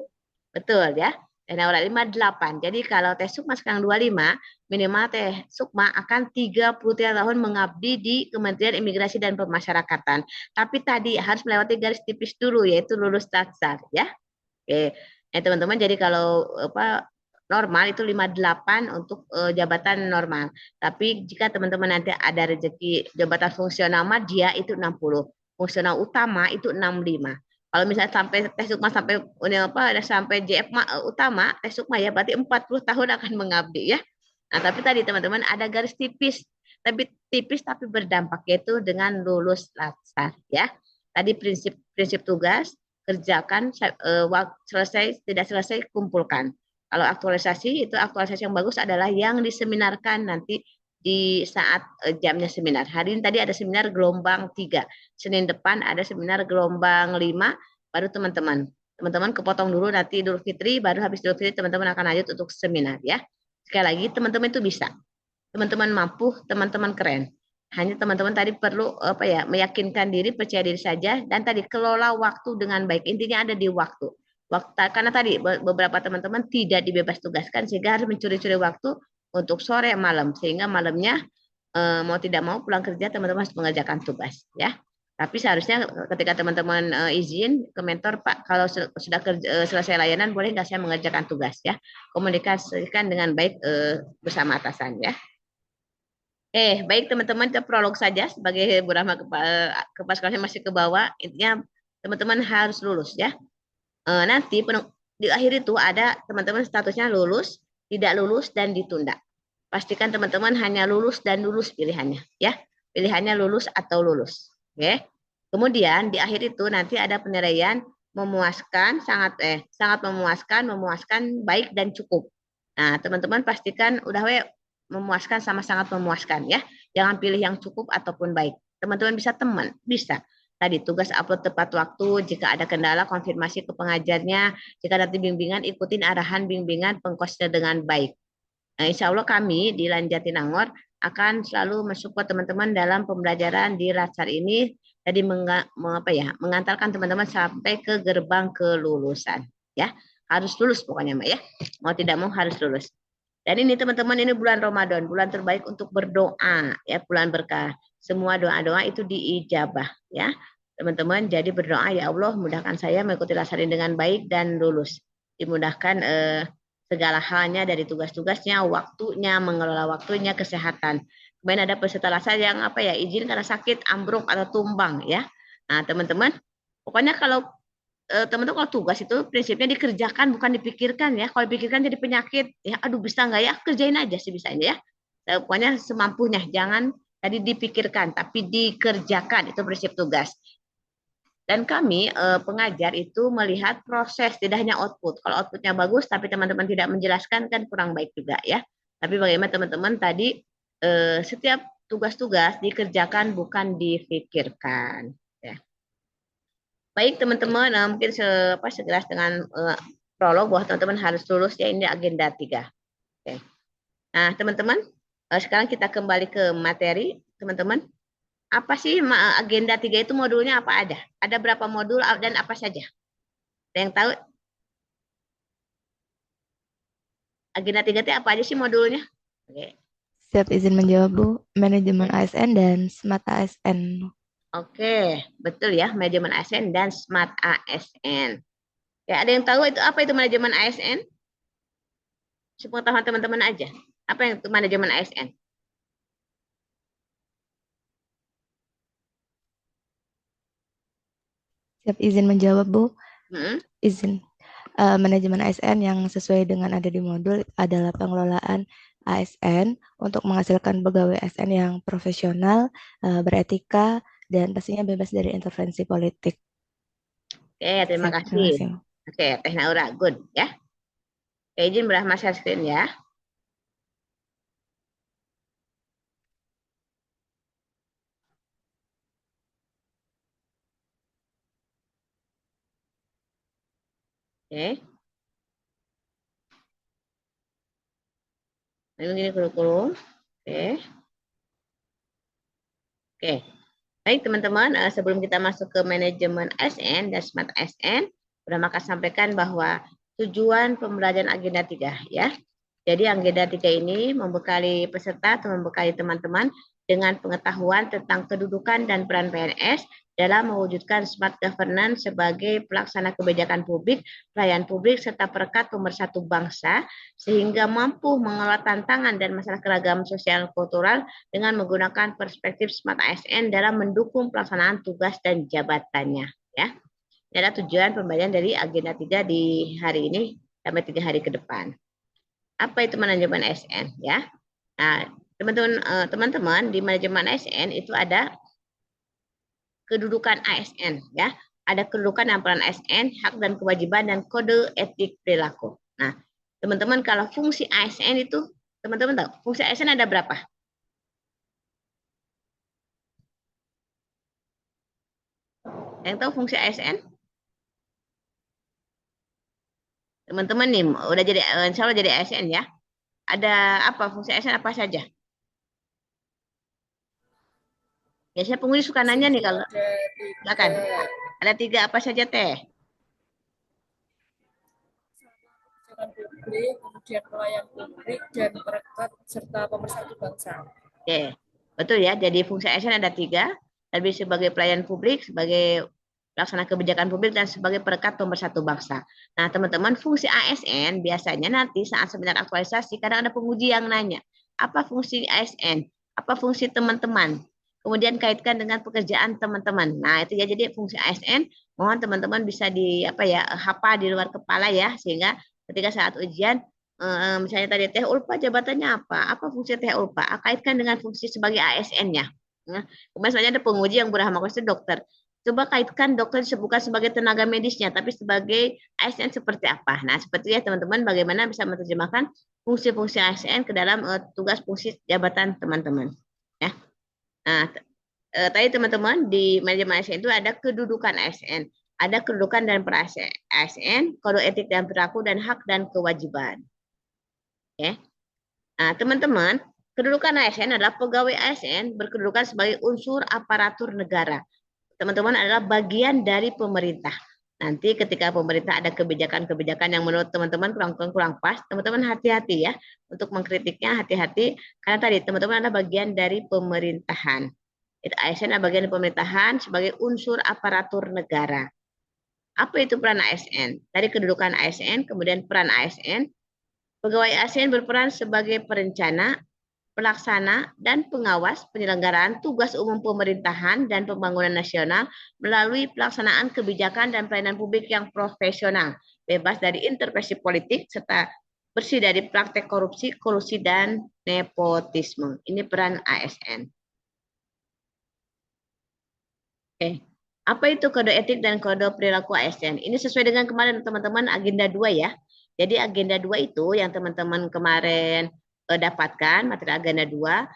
A: Betul ya. Dan awal 58. Jadi kalau Teh Sukma sekarang 25, minimal Teh Sukma akan 33 tahun mengabdi di Kementerian Imigrasi dan Pemasyarakatan. Tapi tadi harus melewati garis tipis dulu yaitu lulus latsar ya. Oke. Nah, teman-teman jadi kalau normal itu 58 untuk jabatan normal. Tapi jika teman-teman nanti ada rezeki jabatan fungsional media itu 60. Fungsional utama itu 65. Kalau misalnya sampai Teh Sukma sampai sampai JF utama Teh Sukma ya berarti 40 tahun akan mengabdi ya. Nah, tapi tadi teman-teman ada garis tipis tapi berdampak yaitu dengan lulus latsar ya. Tadi prinsip tugas kerjakan selesai tidak selesai kumpulkan. Kalau aktualisasi itu aktualisasi yang bagus adalah yang diseminarkan nanti di saat jamnya seminar. Hari ini tadi ada seminar gelombang 3. Senin depan ada seminar gelombang 5 baru teman-teman kepotong dulu nanti Idul Fitri, baru habis Idul Fitri teman-teman akan lanjut untuk seminar ya. Sekali lagi teman-teman itu bisa. Teman-teman mampu, teman-teman keren. Hanya teman-teman tadi perlu meyakinkan diri, percaya diri saja dan tadi kelola waktu dengan baik. Intinya ada di waktu. Karena tadi beberapa teman-teman tidak dibebas tugaskan sehingga harus mencuri-curi waktu untuk sore malam sehingga malamnya mau tidak mau pulang kerja teman-teman harus mengerjakan tugas ya. Tapi seharusnya ketika teman-teman izin ke mentor Pak kalau sudah selesai layanan boleh nggak saya mengerjakan tugas ya. Komunikasikan dengan baik bersama atasan ya. Baik teman-teman ke prolog saja sebagai Bu Rahma kepala sekolahnya masih ke bawah. Intinya teman-teman harus lulus ya. Nanti di akhir itu ada teman-teman statusnya lulus, tidak lulus, dan ditunda. Pastikan teman-teman hanya lulus dan lulus pilihannya, ya. Pilihannya lulus atau lulus. Oke. Kemudian di akhir itu nanti ada penilaian memuaskan, sangat memuaskan, baik dan cukup. Nah, teman-teman pastikan udah memuaskan sama sangat memuaskan, ya. Jangan pilih yang cukup ataupun baik. Teman-teman bisa. Tadi tugas upload tepat waktu, jika ada kendala konfirmasi ke pengajarnya, jika nanti bimbingan ikutin arahan bimbingan pengkosnya dengan baik. Nah, insya Allah kami di Lan Jatinangor akan selalu mensupport teman-teman dalam pembelajaran di latsar ini tadi mengantarkan teman-teman sampai ke gerbang kelulusan, ya. Harus lulus pokoknya, Mbak ya. Mau tidak mau harus lulus. Dan ini teman-teman, ini bulan Ramadan, bulan terbaik untuk berdoa, ya, bulan berkah. Semua doa-doa itu diijabah, ya. Teman-teman, jadi berdoa, ya Allah, mudahkan saya mengikuti laksana dengan baik dan lulus. Dimudahkan segala halnya dari tugas-tugasnya, waktunya, mengelola waktunya, kesehatan. Kemudian ada peserta laksana yang izin karena sakit, ambruk atau tumbang, ya. Nah, teman-teman, pokoknya kalau teman-teman kalau tugas itu prinsipnya dikerjakan bukan dipikirkan ya. Kalau dipikirkan jadi penyakit, ya aduh bisa nggak ya, kerjain aja sih bisanya ya. Pokoknya semampunya, jangan tadi dipikirkan tapi dikerjakan, itu prinsip tugas. Dan kami pengajar itu melihat proses, tidak hanya output. Kalau outputnya bagus tapi teman-teman tidak menjelaskan kan kurang baik juga ya. Tapi bagaimana teman-teman tadi setiap tugas-tugas dikerjakan bukan dipikirkan. Baik teman-teman, mungkin segelas dengan prolog bahwa teman-teman harus lulus ya, ini agenda 3. Oke. Nah teman-teman, sekarang kita kembali ke materi teman-teman. Apa sih agenda 3 itu, modulnya apa ada? Ada berapa modul dan apa saja? Ada yang tahu? Agenda 3 itu apa aja sih modulnya? Oke.
K: Siap, izin menjawab Bu. Manajemen ASN dan Smart ASN.
A: Oke, betul ya, manajemen ASN dan Smart ASN. Ya, ada yang tahu apa itu manajemen ASN? Sepengetahuan teman-teman aja. Apa yang itu manajemen ASN?
K: Siap, izin menjawab Bu. Izin. Manajemen ASN yang sesuai dengan ada di modul adalah pengelolaan ASN untuk menghasilkan pegawai ASN yang profesional, beretika, dan pastinya bebas dari intervensi politik.
A: Oke, terima kasih. Oke, Teh Naura, good ya. Oke, izin berahmat share screen ya. Oke. Ini kurikulum. Oke. Oke. Baik teman-teman, sebelum kita masuk ke manajemen ASN dan Smart ASN, sudah maka sampaikan bahwa tujuan pembelajaran agenda 3 ya. Jadi agenda 3 ini membekali peserta atau membekali teman-teman dengan pengetahuan tentang kedudukan dan peran PNS dalam mewujudkan smart governance sebagai pelaksana kebijakan publik, pelayan publik, serta perekat pemersatu bangsa, sehingga mampu mengelola tantangan dan masalah keragaman sosial kultural dengan menggunakan perspektif smart ASN dalam mendukung pelaksanaan tugas dan jabatannya. Ya. Ini adalah tujuan pembelajaran dari agenda 3 di hari ini sampai 3 hari ke depan. Apa itu manajemen ASN? Ya. Nah, teman-teman di manajemen ASN itu ada kedudukan ASN ya. Ada kedudukan dan peran ASN, hak dan kewajiban dan kode etik perilaku. Nah, teman-teman kalau fungsi ASN itu teman-teman tahu, fungsi ASN ada berapa? Yang tahu fungsi ASN? Teman-teman nih udah jadi insya Allah jadi ASN ya. Ada apa fungsi ASN apa saja? Biasanya penguji suka nanya nih kalau silakan. Ada 3 apa saja Teh?
C: Publik, kemudian pelayan publik dan perekat serta pemersatu bangsa.
A: Oke, betul ya. Jadi fungsi ASN ada 3, lebih sebagai pelayan publik, sebagai pelaksana kebijakan publik, dan sebagai perekat pemersatu bangsa. Nah, teman-teman, fungsi ASN biasanya nanti saat seminar aktualisasi kadang ada penguji yang nanya, apa fungsi ASN? Apa fungsi teman-teman? Kemudian kaitkan dengan pekerjaan teman-teman. Nah, itu ya, jadi fungsi ASN mohon teman-teman bisa hafal di luar kepala ya, sehingga ketika saat ujian misalnya tadi Teh Ulpa jabatannya apa fungsi Teh Ulpa, kaitkan dengan fungsi sebagai ASN-nya. Nah, kemudian selanjutnya ada penguji yang berhak itu dokter. Coba kaitkan dokter bukan sebagai tenaga medisnya, tapi sebagai ASN seperti apa. Nah, seperti ya teman-teman, bagaimana bisa menerjemahkan fungsi-fungsi ASN ke dalam tugas fungsi jabatan teman-teman. Ya. Nah, tadi teman-teman di manajemen ASN itu ada kedudukan ASN, ada kedudukan dan peran ASN, kode etik dan perilaku, dan hak dan kewajiban. Oke. Nah, teman-teman, kedudukan ASN adalah pegawai ASN berkedudukan sebagai unsur aparatur negara. teman-teman adalah bagian dari pemerintah. Nanti ketika pemerintah ada kebijakan-kebijakan yang menurut teman-teman kurang pas, teman-teman hati-hati ya untuk mengkritiknya, hati-hati karena tadi teman-teman adalah bagian dari pemerintahan. ASN adalah bagian dari pemerintahan sebagai unsur aparatur negara. Apa itu peran ASN? Tadi kedudukan ASN, kemudian peran ASN. Pegawai ASN berperan sebagai perencana, pelaksana, dan pengawas penyelenggaraan tugas umum pemerintahan dan pembangunan nasional melalui pelaksanaan kebijakan dan pelayanan publik yang profesional, bebas dari intervensi politik, serta bersih dari praktek korupsi, kolusi, dan nepotisme. Ini peran ASN. Oke. Apa itu kode etik dan kode perilaku ASN? Ini sesuai dengan kemarin teman-teman agenda 2 ya. Jadi agenda 2 itu yang teman-teman kemarin dapatkan, materi agenda 2,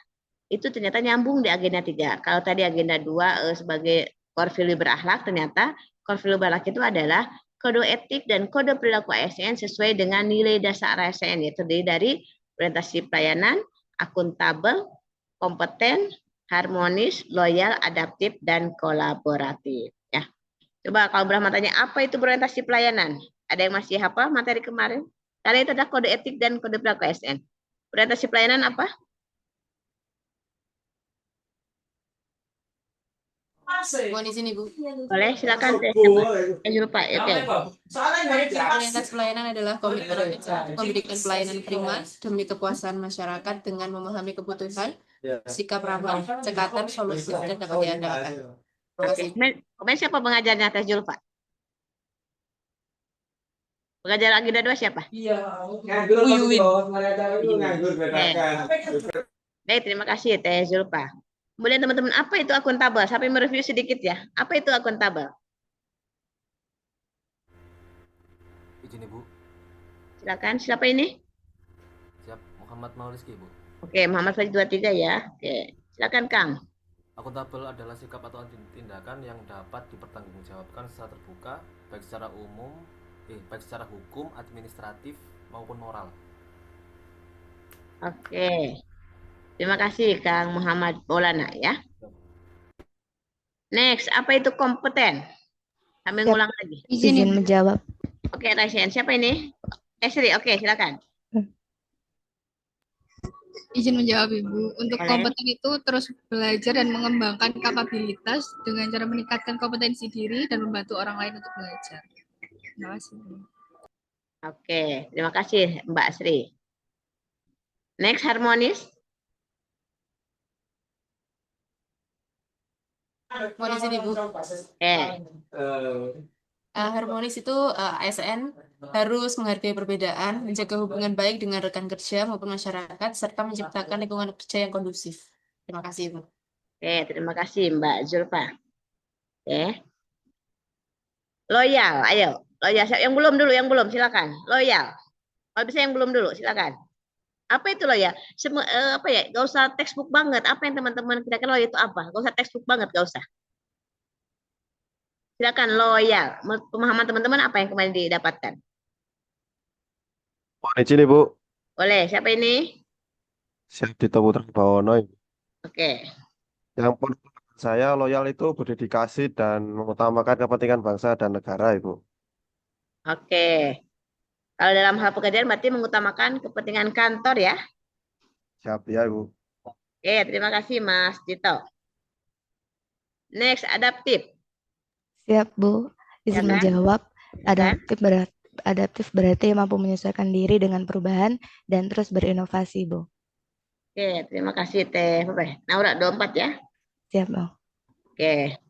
A: itu ternyata nyambung di agenda 3. Kalau tadi agenda 2 sebagai core value berakhlak, ternyata core value berakhlak itu adalah kode etik dan kode perilaku ASN sesuai dengan nilai dasar ASN, yaitu terdiri dari orientasi pelayanan, akuntabel, kompeten, harmonis, loyal, adaptif, dan kolaboratif. Ya. Coba kalau Brahma tanya, apa itu berorientasi pelayanan? Ada yang masih hafal materi kemarin? Karena itu adalah kode etik dan kode perilaku ASN. Orientasi pelayanan apa?
S: Mohon izin Ibu.
A: Boleh, silakan. Lupa. Oke.
S: Orientasi pelayanan adalah komitmen memberikan pelayanan prima demi kepuasan masyarakat dengan memahami kebutuhan, sikap ramah, cekatan, solusi, dan dapat diandalkan.
A: Oke. Siapa pengajarnya Teh Julfa? Pengajar agenda 2 siapa?
T: Iya.
A: Uyuwin. Baik, terima kasih Teh Julfa. Kemudian teman-teman, apa itu akuntabel? Sampai mereview sedikit ya. Apa itu akuntabel?
J: Izin Ibu.
A: Silakan. Siapa ini?
J: Siap, Muhammad Maulizki, Bu.
A: Oke, Muhammad Fajid 23 ya. Oke, silakan Kang.
J: Akuntabel adalah sikap atau tindakan yang dapat dipertanggungjawabkan secara terbuka, baik secara hukum, administratif maupun moral.
A: Oke. Terima kasih Kang Muhammad Maulana ya. Next, apa itu kompeten? Sambil ngulang lagi.
K: Izin menjawab.
A: Oke, Raisyen. Siapa ini? Sri, oke, silakan.
M: Izin menjawab Ibu. Untuk kompeten itu terus belajar dan mengembangkan kapabilitas dengan cara meningkatkan kompetensi diri dan membantu orang lain untuk belajar. Terima kasih.
A: Oke, terima kasih Mbak Sri. Next, harmonis.
S: Mohon izin Ibu. Harmonis itu ASN harus menghargai perbedaan, menjaga hubungan baik dengan rekan kerja maupun masyarakat, serta menciptakan lingkungan kerja yang kondusif. Terima kasih Ibu.
A: Oke, terima kasih Mbak Zulfa. Oke. Loyal, ayo. Loyal, yang belum, silakan. Loyal. Kalau bisa yang belum dulu, silakan. Apa itu loyal? Apa ya? Gak usah textbook banget. Apa yang teman-teman kira-kira loyal itu apa? Gak usah textbook banget, gak usah. Silakan loyal. Pemahaman teman-teman apa yang kemarin didapatkan?
F: Mohon izin Ibu.
A: Boleh. Siapa ini?
F: Dito Putra Bawono.
A: Oke.
F: Yang menurut saya loyal itu berdedikasi dan mengutamakan kepentingan bangsa dan negara, Ibu.
A: Oke. Kalau dalam hal pekerjaan berarti mengutamakan kepentingan kantor ya?
F: Siap ya, Ibu.
A: Oke, terima kasih Mas Dito. Next, adaptif.
K: Siap, Bu. Izin menjawab. Adaptif berarti mampu menyesuaikan diri dengan perubahan dan terus berinovasi, Bu.
A: Oke, terima kasih Teh Naura 24 ya.
K: Siap, Bu.
A: Oke.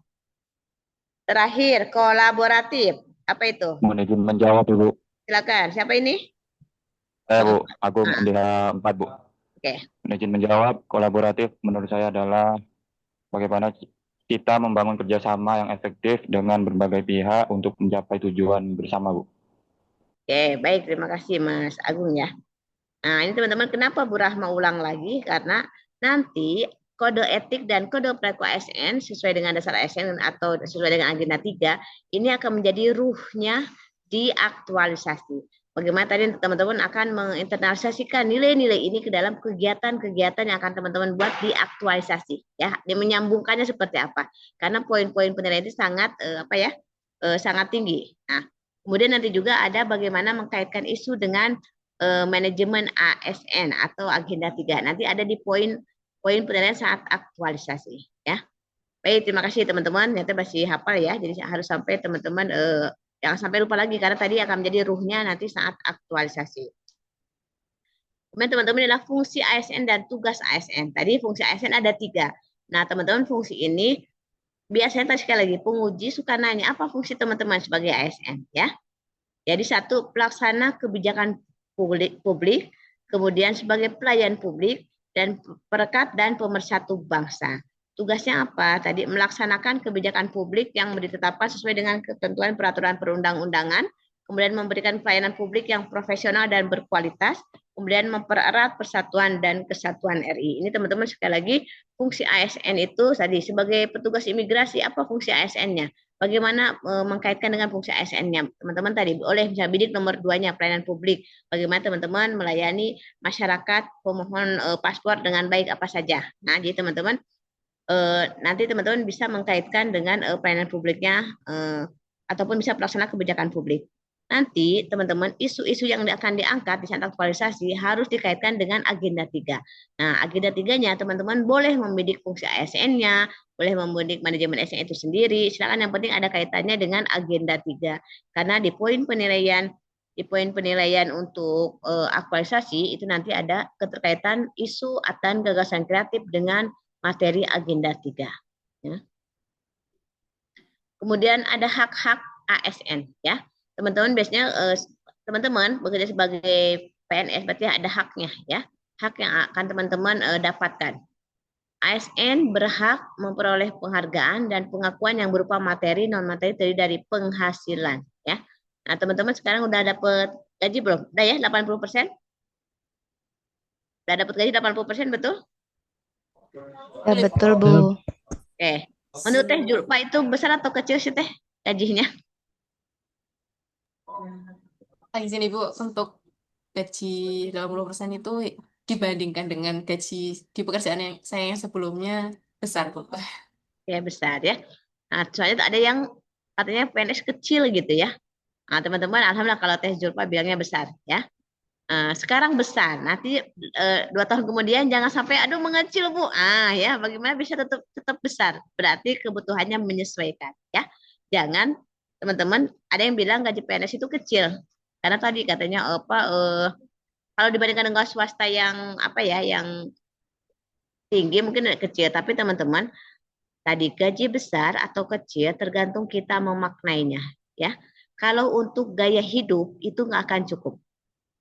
A: Terakhir, kolaboratif. Apa itu?
B: Mohon izin menjawab, Ibu.
A: Silakan. Siapa ini?
B: Bu, Agung Indira 4, Bu.
A: Oke.
B: Mohon izin menjawab, kolaboratif menurut saya adalah bagaimana kita membangun kerjasama yang efektif dengan berbagai pihak untuk mencapai tujuan bersama, Bu.
A: Oke, baik. Terima kasih Mas Agung ya. Nah, ini teman-teman kenapa Bu Rahma ulang lagi? Karena nanti kode etik dan kode perilaku ASN sesuai dengan dasar ASN atau sesuai dengan agenda 3, ini akan menjadi ruhnya diaktualisasi. Bagaimana tadi teman-teman akan menginternalisasikan nilai-nilai ini ke dalam kegiatan-kegiatan yang akan teman-teman buat di aktualisasi, ya. Dia menyambungkannya seperti apa? Karena poin-poin penilaian itu sangat sangat tinggi. Nah, kemudian nanti juga ada bagaimana mengkaitkan isu dengan manajemen ASN atau agenda 3. Nanti ada di poin penilaian saat aktualisasi, ya. Baik, terima kasih teman-teman. Ternyata masih hafal ya. Jadi harus sampai teman-teman jangan sampai lupa lagi karena tadi akan menjadi ruhnya nanti saat aktualisasi. Kemudian teman-teman adalah fungsi ASN dan tugas ASN. Tadi fungsi ASN ada 3. Nah, teman-teman fungsi ini biasanya tadi sekali lagi penguji suka nanya apa fungsi teman-teman sebagai ASN, ya. Jadi 1, pelaksana kebijakan publik, kemudian sebagai pelayan publik dan perekat dan pemersatu bangsa. Tugasnya apa? Tadi melaksanakan kebijakan publik yang ditetapkan sesuai dengan ketentuan peraturan perundang-undangan, kemudian memberikan pelayanan publik yang profesional dan berkualitas, kemudian mempererat persatuan dan kesatuan RI. Ini teman-teman sekali lagi fungsi ASN itu tadi sebagai petugas imigrasi, apa fungsi ASN-nya? Bagaimana mengkaitkan dengan fungsi ASN-nya? Teman-teman tadi oleh misalnya bidik nomor 2-nya pelayanan publik. Bagaimana teman-teman melayani masyarakat pemohon paspor dengan baik apa saja. Nah, jadi teman-teman nanti teman-teman bisa mengkaitkan dengan pelayanan publiknya ataupun bisa pelaksana kebijakan publik. Nanti teman-teman isu-isu yang akan diangkat di saat aktualisasi harus dikaitkan dengan agenda 3. Nah, agenda 3-nya teman-teman boleh membidik fungsi ASN-nya, boleh membidik manajemen ASN itu sendiri. Silakan, yang penting ada kaitannya dengan agenda 3. Karena di poin penilaian untuk aktualisasi itu nanti ada keterkaitan isu dan gagasan kreatif dengan materi agenda 3. Ya. Kemudian ada hak-hak ASN, ya. Teman-teman biasanya teman-teman bekerja sebagai PNS berarti ada haknya, ya. Hak yang akan teman-teman dapatkan. ASN berhak memperoleh penghargaan dan pengakuan yang berupa materi non materi terdiri dari penghasilan, ya. Nah, teman-teman sekarang udah dapat gaji belum? Udah ya 80%? Udah dapat gaji 80%, betul?
K: Ya, betul, Bu.
A: Oke. Menurut Teh Julpa itu besar atau kecil sih Teh gajinya?
S: Izin Ibu, untuk gaji 80% itu dibandingkan dengan gaji di pekerjaan yang saya yang sebelumnya besar, Bu.
A: Ya, besar ya. Nah, soalnya ada yang katanya PNS kecil gitu ya. Nah, teman-teman, alhamdulillah kalau Teh Julpa bilangnya besar ya. Sekarang besar, nanti 2 tahun kemudian jangan sampai aduh mengecil Bu. Ya, bagaimana bisa tetap besar? Berarti kebutuhannya menyesuaikan ya. Jangan teman-teman, ada yang bilang gaji PNS itu kecil. Karena tadi katanya kalau dibandingkan dengan swasta yang yang tinggi mungkin kecil, tapi teman-teman tadi gaji besar atau kecil tergantung kita memaknainya ya. Kalau untuk gaya hidup itu nggak akan cukup.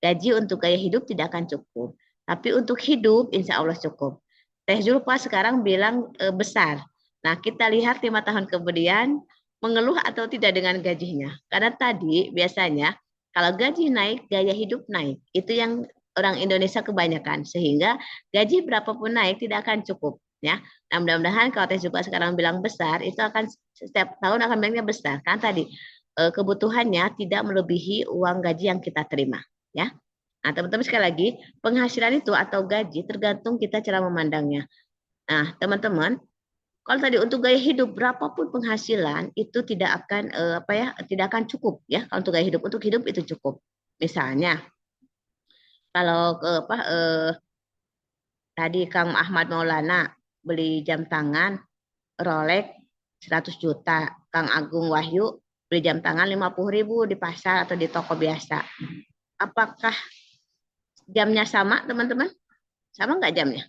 A: Gaji untuk gaya hidup tidak akan cukup. Tapi untuk hidup insya Allah cukup. Teh Julpa sekarang bilang besar. Nah, kita lihat 5 tahun kemudian mengeluh atau tidak dengan gajinya. Karena tadi biasanya kalau gaji naik, gaya hidup naik. Itu yang orang Indonesia kebanyakan. Sehingga gaji berapapun naik tidak akan cukup. Ya. Nah, mudah-mudahan kalau Teh Julpa sekarang bilang besar, itu akan setiap tahun akan bilangnya besar. Kan tadi kebutuhannya tidak melebihi uang gaji yang kita terima. Ya, nah teman-teman sekali lagi penghasilan itu atau gaji tergantung kita cara memandangnya. Nah teman-teman, kalau tadi untuk gaya hidup berapapun penghasilan itu tidak akan tidak akan cukup ya. Kalau untuk gaya hidup, untuk hidup itu cukup. Misalnya kalau tadi Kang Ahmad Maulana beli jam tangan Rolex 100 juta, Kang Agung Wahyu beli jam tangan 50.000 di pasar atau di toko biasa. Apakah jamnya sama, teman-teman? Sama nggak jamnya?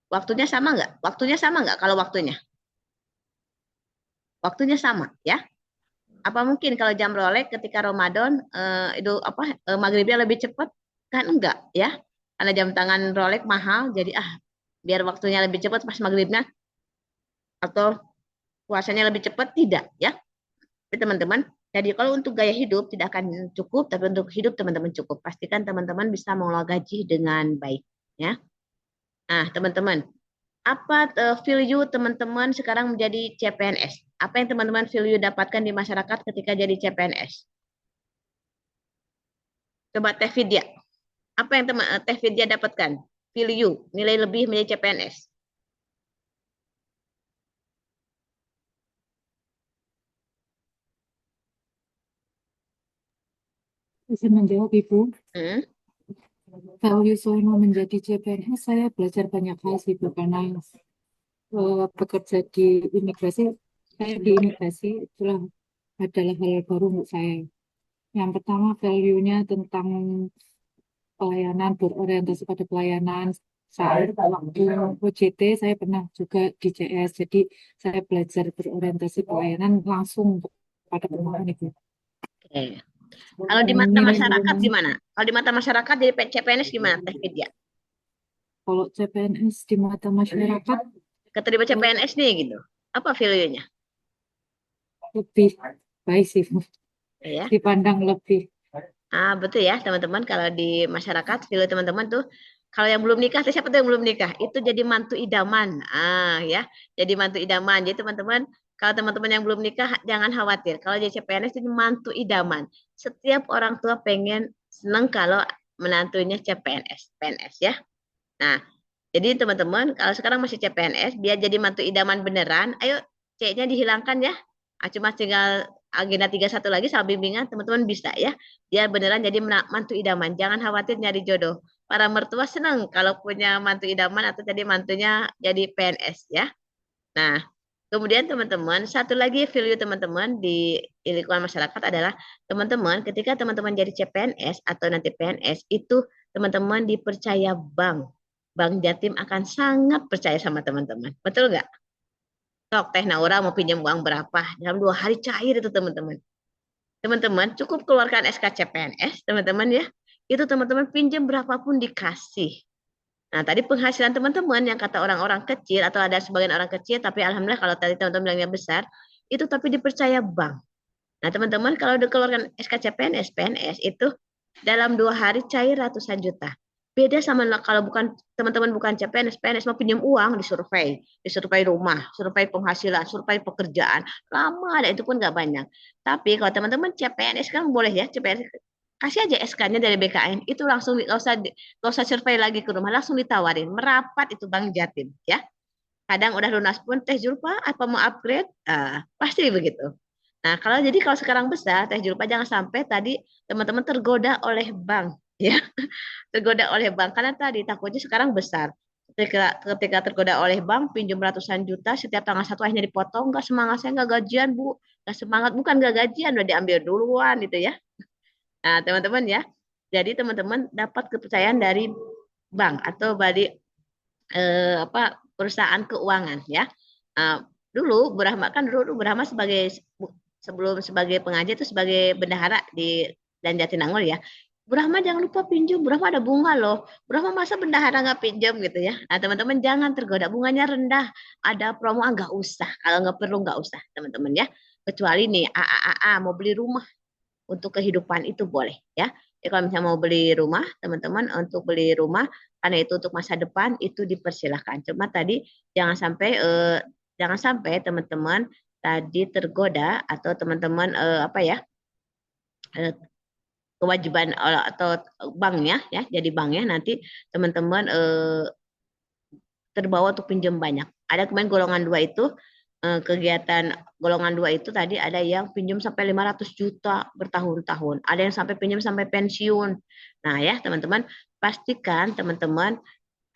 A: Waktunya sama nggak? Waktunya sama nggak kalau waktunya? Waktunya sama, ya? Apa mungkin kalau jam Rolex ketika Ramadan maghribnya lebih cepat? Kan enggak, ya? Karena jam tangan Rolex mahal, jadi biar waktunya lebih cepat pas maghribnya atau puasanya lebih cepat, tidak, ya? Tapi teman-teman, jadi kalau untuk gaya hidup tidak akan cukup, tapi untuk hidup teman-teman cukup. Pastikan teman-teman bisa mengelola gaji dengan baik, ya. Nah, teman-teman, apa value teman-teman sekarang menjadi CPNS? Apa yang teman-teman value dapatkan di masyarakat ketika jadi CPNS? Coba Teh Vidya. Apa yang Teh Vidya dapatkan? Value, nilai lebih menjadi CPNS.
P: Bisa menjawab, Ibu. Value selama menjadi CPNS, saya belajar banyak hal sih, Bu, karena bekerja di imigrasi, saya di imigrasi itulah adalah hal baru untuk saya. Yang pertama, value-nya tentang pelayanan, berorientasi pada pelayanan. Saat waktu OJT, saya pernah juga di CS, jadi saya belajar berorientasi pelayanan langsung pada pemohon itu.
A: Oke. Kalau di mata masyarakat gimana? Kalau di mata masyarakat jadi CPNS gimana, Teh Vidya?
P: Kalau CPNS di mata masyarakat,
A: keterima CPNS nih gitu. Apa value-nya?
P: Lebih baik sih,
A: Ya.
P: dipandang lebih.
A: Betul ya teman-teman, kalau di masyarakat value teman-teman tuh, kalau yang belum nikah, siapa tuh yang belum nikah? Itu jadi mantu idaman. Ya, jadi mantu idaman. Jadi teman-teman, kalau teman-teman yang belum nikah jangan khawatir. Kalau jadi CPNS itu mantu idaman. Setiap orang tua pengen seneng kalau menantunya CPNS, PNS ya. Nah, jadi teman-teman kalau sekarang masih CPNS, biar jadi mantu idaman beneran, ayo C-nya dihilangkan ya. Cuma tinggal agenda 31 lagi sama bimbingan, teman-teman bisa ya. Biar beneran jadi mantu idaman. Jangan khawatir nyari jodoh. Para mertua senang kalau punya mantu idaman atau jadi mantunya jadi PNS ya. Nah, kemudian teman-teman, satu lagi value teman-teman di lingkungan masyarakat adalah teman-teman ketika teman-teman jadi CPNS atau nanti PNS itu teman-teman dipercaya bank. Bank Jatim akan sangat percaya sama teman-teman. Betul nggak? Sok Teh Naura mau pinjam uang berapa? Dalam 2 hari cair itu teman-teman. Teman-teman cukup keluarkan SK CPNS teman-teman ya. Itu teman-teman pinjam berapapun dikasih. Nah, tadi penghasilan teman-teman yang kata orang-orang kecil atau ada sebagian orang kecil, tapi alhamdulillah kalau tadi teman-teman bilangnya besar, itu tapi dipercaya bank. Nah, teman-teman kalau dikeluarkan SKCPNS, PNS itu dalam 2 hari cair ratusan juta. Beda sama kalau bukan teman-teman bukan CPNS, PNS mau pinjam uang disurvei rumah, survei penghasilan, survei pekerjaan, lama ada itu pun nggak banyak. Tapi kalau teman-teman CPNS kan boleh ya, CPNS kasih aja SK-nya dari BKN, itu langsung nggak usah survei lagi ke rumah, langsung ditawarin, merapat itu Bank Jatim ya. Kadang udah lunas pun, Teh Julpa apa mau upgrade? Pasti begitu. Nah, kalau sekarang besar, Teh Julpa jangan sampai tadi teman-teman tergoda oleh bank ya. Tergoda oleh bank karena tadi takutnya sekarang besar. Ketika tergoda oleh bank pinjam ratusan juta setiap tanggal 1 akhirnya dipotong, nggak semangat, saya nggak gajian Bu, nggak semangat, bukan nggak gajian udah diambil duluan gitu ya. Nah, teman-teman ya. Jadi teman-teman dapat kepercayaan dari bank atau dari perusahaan keuangan ya. Dulu Burahma sebelum sebagai pengajar itu sebagai bendahara di dan Jatinangor ya. Burahma jangan lupa pinjam, Burahma ada bunga loh. Burahma masa bendahara nggak pinjam gitu ya. Nah teman-teman jangan tergoda, bunganya rendah. Ada promo nggak usah, kalau nggak perlu nggak usah teman-teman ya. Kecuali nih mau beli rumah untuk kehidupan itu boleh ya. Jadi kalau misalnya mau beli rumah, teman-teman untuk beli rumah karena itu untuk masa depan itu dipersilahkan. Cuma tadi jangan sampai teman-teman tadi tergoda atau teman-teman kewajiban atau banknya ya, jadi banknya nanti teman-teman terbawa untuk pinjam banyak. Ada kemarin golongan 2 itu kegiatan golongan 2 itu tadi ada yang pinjam sampai 500 juta bertahun-tahun, ada yang sampai pinjam sampai pensiun. Nah ya teman-teman, pastikan teman-teman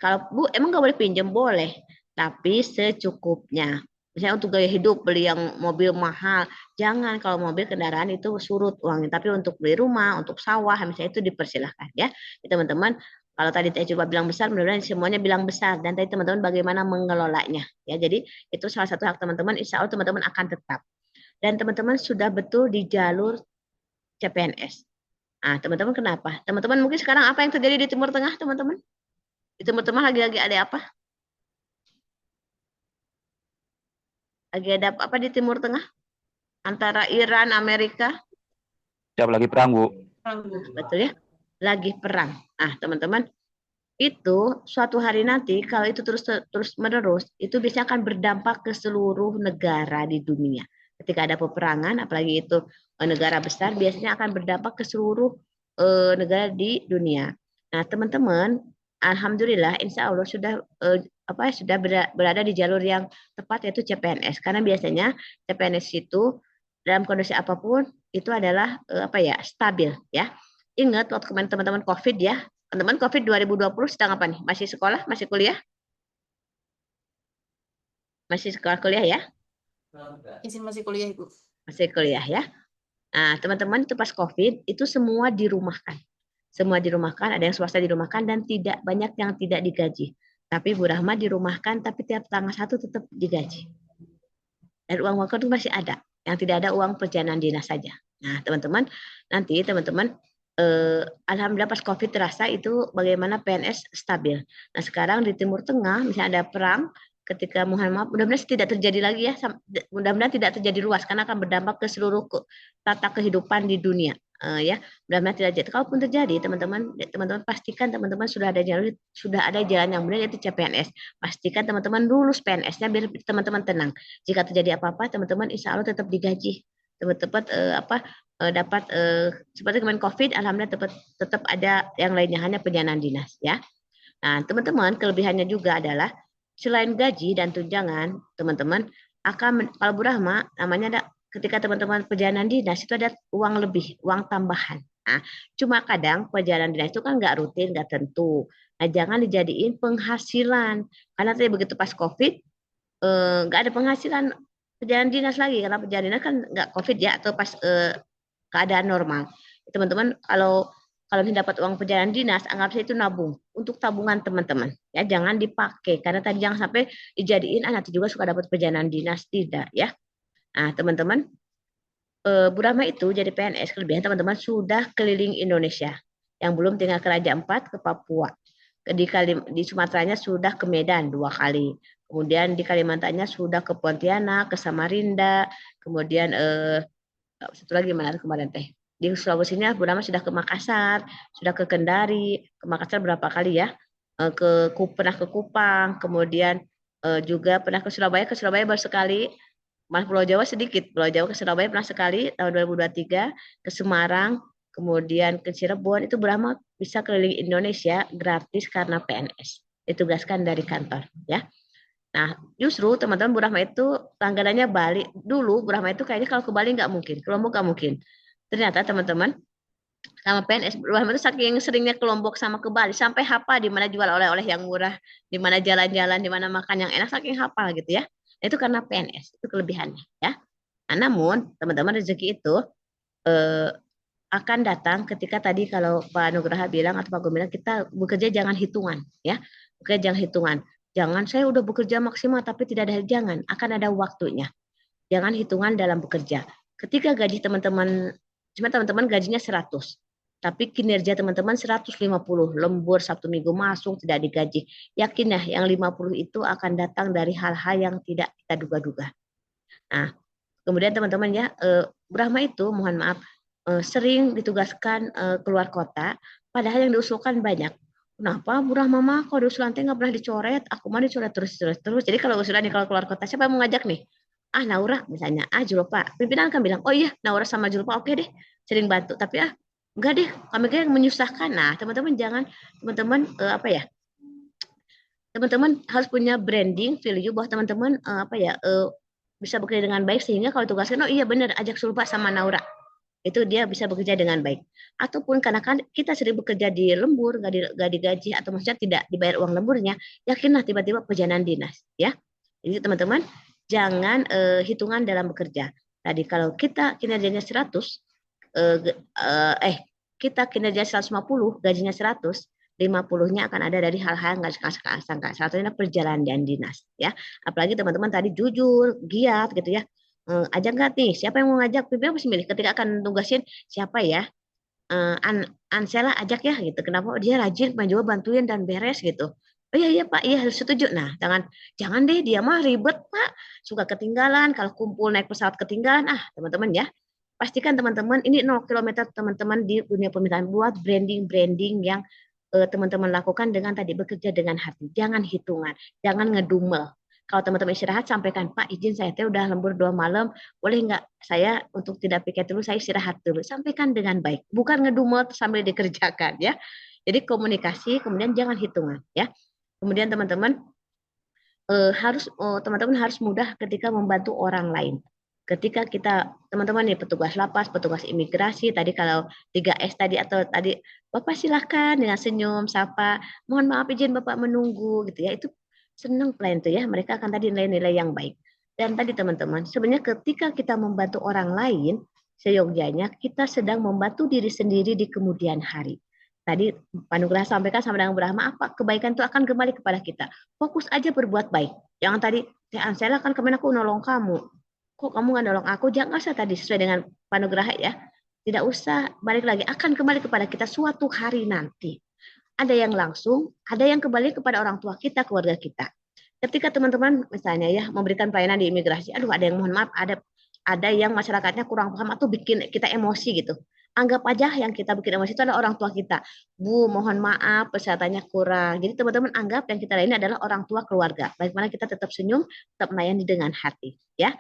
A: kalau Bu emang nggak boleh pinjam, boleh, tapi secukupnya. Misalnya untuk gaya hidup beli yang mobil mahal, jangan. Kalau mobil kendaraan itu surut uangnya, tapi untuk beli rumah, untuk sawah misalnya itu dipersilahkan ya. Teman-teman kalau tadi saya coba bilang besar, mudah-mudahan semuanya bilang besar. Dan tadi teman-teman bagaimana mengelolanya. Ya, jadi itu salah satu hak teman-teman. Insya Allah teman-teman akan tetap. Dan teman-teman sudah betul di jalur CPNS. Teman-teman kenapa? Teman-teman mungkin sekarang apa yang terjadi di Timur Tengah, teman-teman? Di Timur Tengah lagi ada apa? Lagi ada apa di Timur Tengah? Antara Iran, Amerika?
B: Siap lagi perang, Bu.
A: Betul ya? Lagi perang. Teman-teman, itu suatu hari nanti kalau itu terus menerus, itu bisa akan berdampak ke seluruh negara di dunia. Ketika ada peperangan, apalagi itu negara besar, biasanya akan berdampak ke seluruh negara di dunia. Nah, teman-teman, alhamdulillah, insya Allah sudah sudah berada di jalur yang tepat, yaitu CPNS. Karena biasanya CPNS itu dalam kondisi apapun itu adalah stabil ya. Ingat waktu kemarin teman-teman COVID ya, teman-teman COVID 2020 sedang apa nih? Masih sekolah, masih kuliah? Masih sekolah kuliah ya?
S: Izin masih kuliah, Ibu.
A: Masih kuliah ya. Nah, teman-teman itu pas COVID itu semua dirumahkan. Semua dirumahkan, ada yang swasta dirumahkan dan tidak banyak yang tidak digaji. Tapi Bu Rahma dirumahkan tapi tiap tanggal 1 tetap digaji. Dan uang waktu itu masih ada. Yang tidak ada uang perjalanan dinas saja. Nah, teman-teman, nanti teman-teman alhamdulillah pas COVID terasa itu bagaimana PNS stabil. Nah, sekarang di Timur Tengah misalnya ada perang, ketika mohon maaf, mudah-mudahan tidak terjadi lagi ya, mudah-mudahan tidak terjadi luas karena akan berdampak ke seluruh tata kehidupan di dunia. Ya, mudah-mudahan tidak terjadi. Kalaupun terjadi, teman-teman pastikan teman-teman sudah ada jalan yang benar, yaitu CPNS. Pastikan teman-teman lulus PNS-nya biar teman-teman tenang. Jika terjadi apa-apa, teman-teman insya Allah tetap digaji, dapat seperti kemarin COVID, alhamdulillah tetap ada yang lainnya, hanya perjalanan dinas ya. Nah, teman-teman kelebihannya juga adalah selain gaji dan tunjangan, teman-teman akan kalau Bu Rahma namanya ada ketika teman-teman perjalanan dinas itu ada uang lebih, uang tambahan. Nah, cuma kadang perjalanan dinas itu kan nggak rutin, nggak tentu. Nah, jangan dijadiin penghasilan karena tadi begitu pas COVID nggak ada penghasilan perjalanan dinas lagi karena perjalanan dinas kan nggak COVID ya atau pas keadaan normal. Teman-teman kalau dapat uang perjalanan dinas, anggap saja itu nabung untuk tabungan teman-teman. Ya, jangan dipakai karena tadi jangan sampai dijadiin nanti juga suka dapat perjalanan dinas, tidak ya. Nah, teman-teman, Bu Rahma itu jadi PNS kelebihan teman-teman sudah keliling Indonesia. Yang belum tinggal ke Raja Ampat ke Papua. Di Sumateranya sudah ke Medan 2 kali. Kemudian di Kalimantannya sudah ke Pontianak, ke Samarinda, kemudian satu lagi mana kemarin teh di Sulawesinya Bu Rahma sudah ke Makassar, sudah ke Kendari, ke Makassar berapa kali ya, pernah ke Kupang, kemudian juga pernah ke Surabaya baru sekali, Mas Pulau Jawa sedikit, Pulau Jawa ke Surabaya pernah sekali tahun 2023, ke Semarang, kemudian ke Cirebon. Itu Bu Rahma bisa keliling Indonesia gratis karena PNS, ditugaskan dari kantor ya. Nah, justru teman-teman Bu Rahma itu langganannya Bali. Dulu Bu Rahma itu kayaknya kalau ke Bali nggak mungkin, ke Lombok nggak mungkin. Ternyata teman-teman sama PNS Bu Rahma itu saking seringnya ke Lombok sama ke Bali sampai hafal di mana jual oleh-oleh yang murah, di mana jalan-jalan, di mana makan yang enak, saking hafal gitu ya. Itu karena PNS, itu kelebihannya ya. Nah, namun teman-teman rezeki itu akan datang ketika tadi kalau Pak Nugraha bilang atau Pak Gum bilang kita bekerja jangan hitungan ya. Bekerja jangan hitungan. Jangan saya udah bekerja maksimal tapi tidak ada, jangan, akan ada waktunya. Jangan hitungan dalam bekerja. Ketika gaji teman-teman, cuma teman-teman gajinya 100, tapi kinerja teman-teman 150, lembur Sabtu Minggu masuk tidak digaji. Yakin ya yang 50 itu akan datang dari hal-hal yang tidak kita duga-duga. Nah, kemudian teman-teman ya, Bu Rahma itu mohon maaf sering ditugaskan keluar kota, padahal yang diusulkan banyak. Kenapa Bu Rahma mah kalau usulan teh nggak pernah dicoret, aku mah dicoret terus. Jadi kalau usulan kalau keluar kota siapa yang mau ngajak nih? Naura misalnya, Julpa. Pimpinan akan bilang, oh iya Naura sama Julpa oke deh, sering bantu. Tapi enggak deh, kami kayak menyusahkan. Nah, teman-teman jangan, teman-teman teman-teman harus punya branding value bahwa teman-teman bisa bekerja dengan baik sehingga kalau tugaskan, oh iya benar ajak Julpa sama Naura. Itu dia bisa bekerja dengan baik. Ataupun karena kan kita sering bekerja di lembur, nggak digaji, atau maksudnya tidak dibayar uang lemburnya, yakinlah tiba-tiba perjalanan dinas. Ya, jadi teman-teman, jangan hitungan dalam bekerja. Tadi kalau kita kinerjanya 100, kita kinerja 150, gajinya 100, 50-nya akan ada dari hal-hal nggak sangka. Satunya perjalanan dinas. Ya, apalagi teman-teman tadi jujur, giat gitu ya. Ajak nggak nih? Siapa yang mau ngajak? Pimpinan pasti milih. Ketika akan tugasin siapa ya? Ansela ajak ya gitu. Kenapa? Dia rajin, juga bantuin dan beres gitu. Oh iya Pak, iya harus setuju. Nah, jangan deh dia mah ribet Pak, suka ketinggalan. Kalau kumpul naik pesawat ketinggalan, teman-teman ya. Pastikan teman-teman ini 0 km teman-teman di dunia pemerintahan, buat branding yang teman-teman lakukan dengan tadi bekerja dengan hati. Jangan hitungan, jangan ngedumel. kalau teman-teman istirahat sampaikan, Pak izin saya teh udah lembur 2 malam, boleh nggak saya untuk tidak piket dulu, saya istirahat dulu. Sampaikan dengan baik, bukan ngedumel sambil dikerjakan ya. Jadi komunikasi, kemudian jangan hitungan ya. Kemudian teman-teman teman-teman harus mudah ketika membantu orang lain. Ketika kita teman-teman nih petugas lapas, petugas imigrasi tadi kalau 3S tadi atau tadi Bapak silahkan dengan senyum sapa, mohon maaf izin Bapak menunggu gitu ya. Itu senang pelayan tuh ya, mereka akan tadi nilai-nilai yang baik. Dan tadi teman-teman, sebenarnya ketika kita membantu orang lain, seyogyanya kita sedang membantu diri sendiri di kemudian hari. Tadi Pak Nugraha sampaikan sama dengan Brahma apa? Kebaikan itu akan kembali kepada kita. Fokus aja berbuat baik. Jangan tadi, Teh Ansela kan kemarin aku nolong kamu. Kok kamu nggak nolong aku? Jangan usah tadi sesuai dengan Pak Nugraha ya. Tidak usah, balik lagi. Akan kembali kepada kita suatu hari nanti. Ada yang langsung, ada yang kembali kepada orang tua kita, keluarga kita. Ketika teman-teman misalnya ya memberikan pelayanan di imigrasi, aduh ada yang mohon maaf, ada yang masyarakatnya kurang paham atau bikin kita emosi gitu. Anggap aja yang kita bikin emosi itu adalah orang tua kita. Bu, mohon maaf persyaratannya kurang. Jadi teman-teman anggap yang kita layani adalah orang tua keluarga. Bagaimana kita tetap senyum, tetap melayani dengan hati, ya.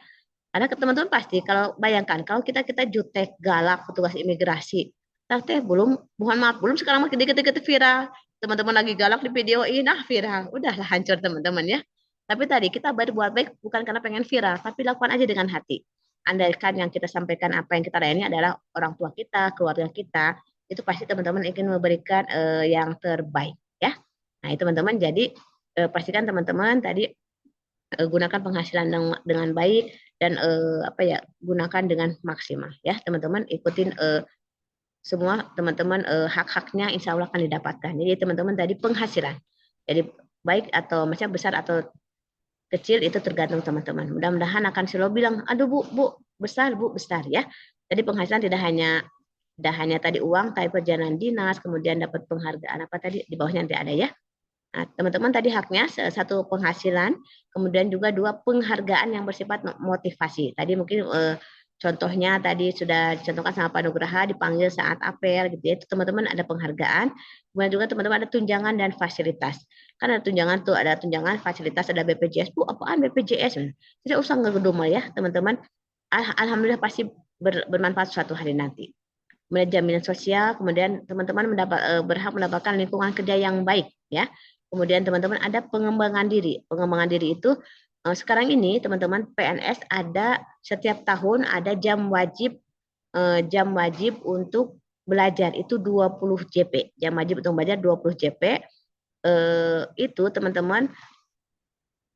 A: Karena teman-teman pasti kalau bayangkan kalau kita jutek, galak, petugas imigrasi, teh belum, mohon maaf, belum sekarang makin dikit-dikit viral. Teman-teman lagi galak di videoin, viral. Udahlah hancur teman-teman ya. Tapi tadi kita berbuat baik bukan karena pengen viral, tapi lakukan aja dengan hati. Andaikan yang kita sampaikan apa yang kita layani adalah orang tua kita, keluarga kita, itu pasti teman-teman ingin memberikan yang terbaik ya. Nah, itu teman-teman jadi pastikan teman-teman tadi gunakan penghasilan dengan baik dan gunakan dengan maksimal ya. Teman-teman ikutin semua teman-teman hak-haknya insya Allah akan didapatkan. Jadi teman-teman tadi penghasilan. Jadi baik atau maksudnya besar atau kecil itu tergantung teman-teman. Mudah-mudahan akan selalu bilang, aduh bu besar ya. Jadi penghasilan tidak hanya tadi uang, tapi perjalanan dinas, kemudian dapat penghargaan apa tadi di bawahnya nanti ada ya. Nah, teman-teman tadi haknya satu penghasilan, kemudian juga 2 penghargaan yang bersifat motivasi. Tadi mungkin contohnya tadi sudah dicontohkan sama Pak Nugraha dipanggil saat apel gitu ya. Itu teman-teman ada penghargaan, kemudian juga teman-teman ada tunjangan dan fasilitas. Kan ada tunjangan tuh, ada tunjangan, fasilitas, ada BPJS. Bu, apaan BPJS? Tidak usah ngegedumel ya, teman-teman. Alhamdulillah pasti bermanfaat suatu hari nanti. Kemudian jaminan sosial, kemudian teman-teman berhak mendapatkan lingkungan kerja yang baik ya. Kemudian teman-teman ada pengembangan diri. Pengembangan diri itu sekarang ini teman-teman PNS ada setiap tahun ada jam wajib untuk belajar itu 20 JP. Jam wajib untuk belajar 20 JP. Itu teman-teman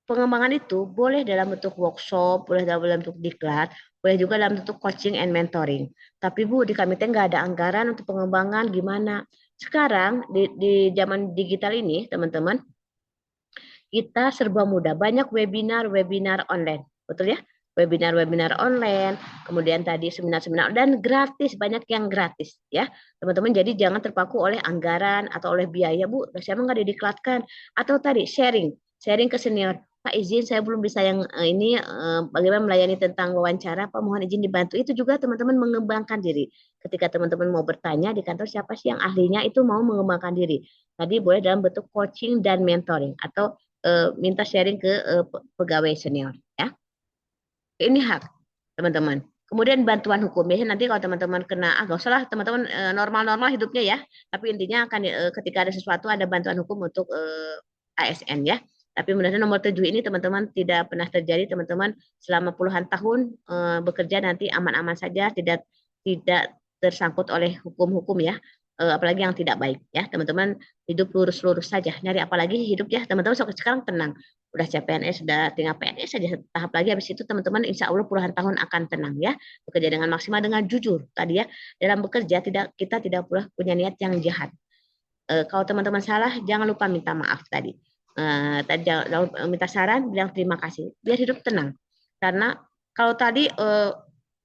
A: pengembangan itu boleh dalam bentuk workshop, boleh dalam bentuk diklat, boleh juga dalam bentuk coaching and mentoring. Tapi Bu, di kami nggak ada anggaran untuk pengembangan gimana? Sekarang di zaman digital ini, teman-teman, kita serba mudah. Banyak webinar online, betul ya? Webinar online, kemudian tadi seminar-seminar dan gratis, banyak yang gratis ya, teman-teman. Jadi jangan terpaku oleh anggaran atau oleh biaya, Bu. Saya nggak didiklatkan. Atau tadi sharing ke senior. Pak izin saya belum bisa yang ini bagaimana melayani tentang wawancara, Pak mohon izin dibantu. Itu juga teman-teman mengembangkan diri. Ketika teman-teman mau bertanya di kantor siapa sih yang ahlinya, itu mau mengembangkan diri. Tadi boleh dalam bentuk coaching dan mentoring atau minta sharing ke pegawai senior ya. Ini hak teman-teman. Kemudian bantuan hukum. Biasanya nanti kalau teman-teman kena, gak usah lah teman-teman normal-normal hidupnya ya. Tapi intinya akan ketika ada sesuatu ada bantuan hukum untuk ASN ya. Tapi mudah-mudahan nomor 7 ini teman-teman tidak pernah terjadi, teman-teman selama puluhan tahun bekerja nanti aman-aman saja, tidak tersangkut oleh hukum-hukum ya, apalagi yang tidak baik ya. Teman-teman hidup lurus-lurus saja, nyari apalagi hidup ya teman-teman. Sekarang tenang, udah CPNS, sudah tinggal PNS saja tahap lagi, habis itu teman-teman insya Allah puluhan tahun akan tenang ya, bekerja dengan maksimal, dengan jujur tadi ya. Dalam bekerja kita tidak pula punya niat yang jahat. Kalau teman-teman salah jangan lupa minta maaf tadi. Tadi jangan minta saran, bilang terima kasih, biar hidup tenang. Karena kalau tadi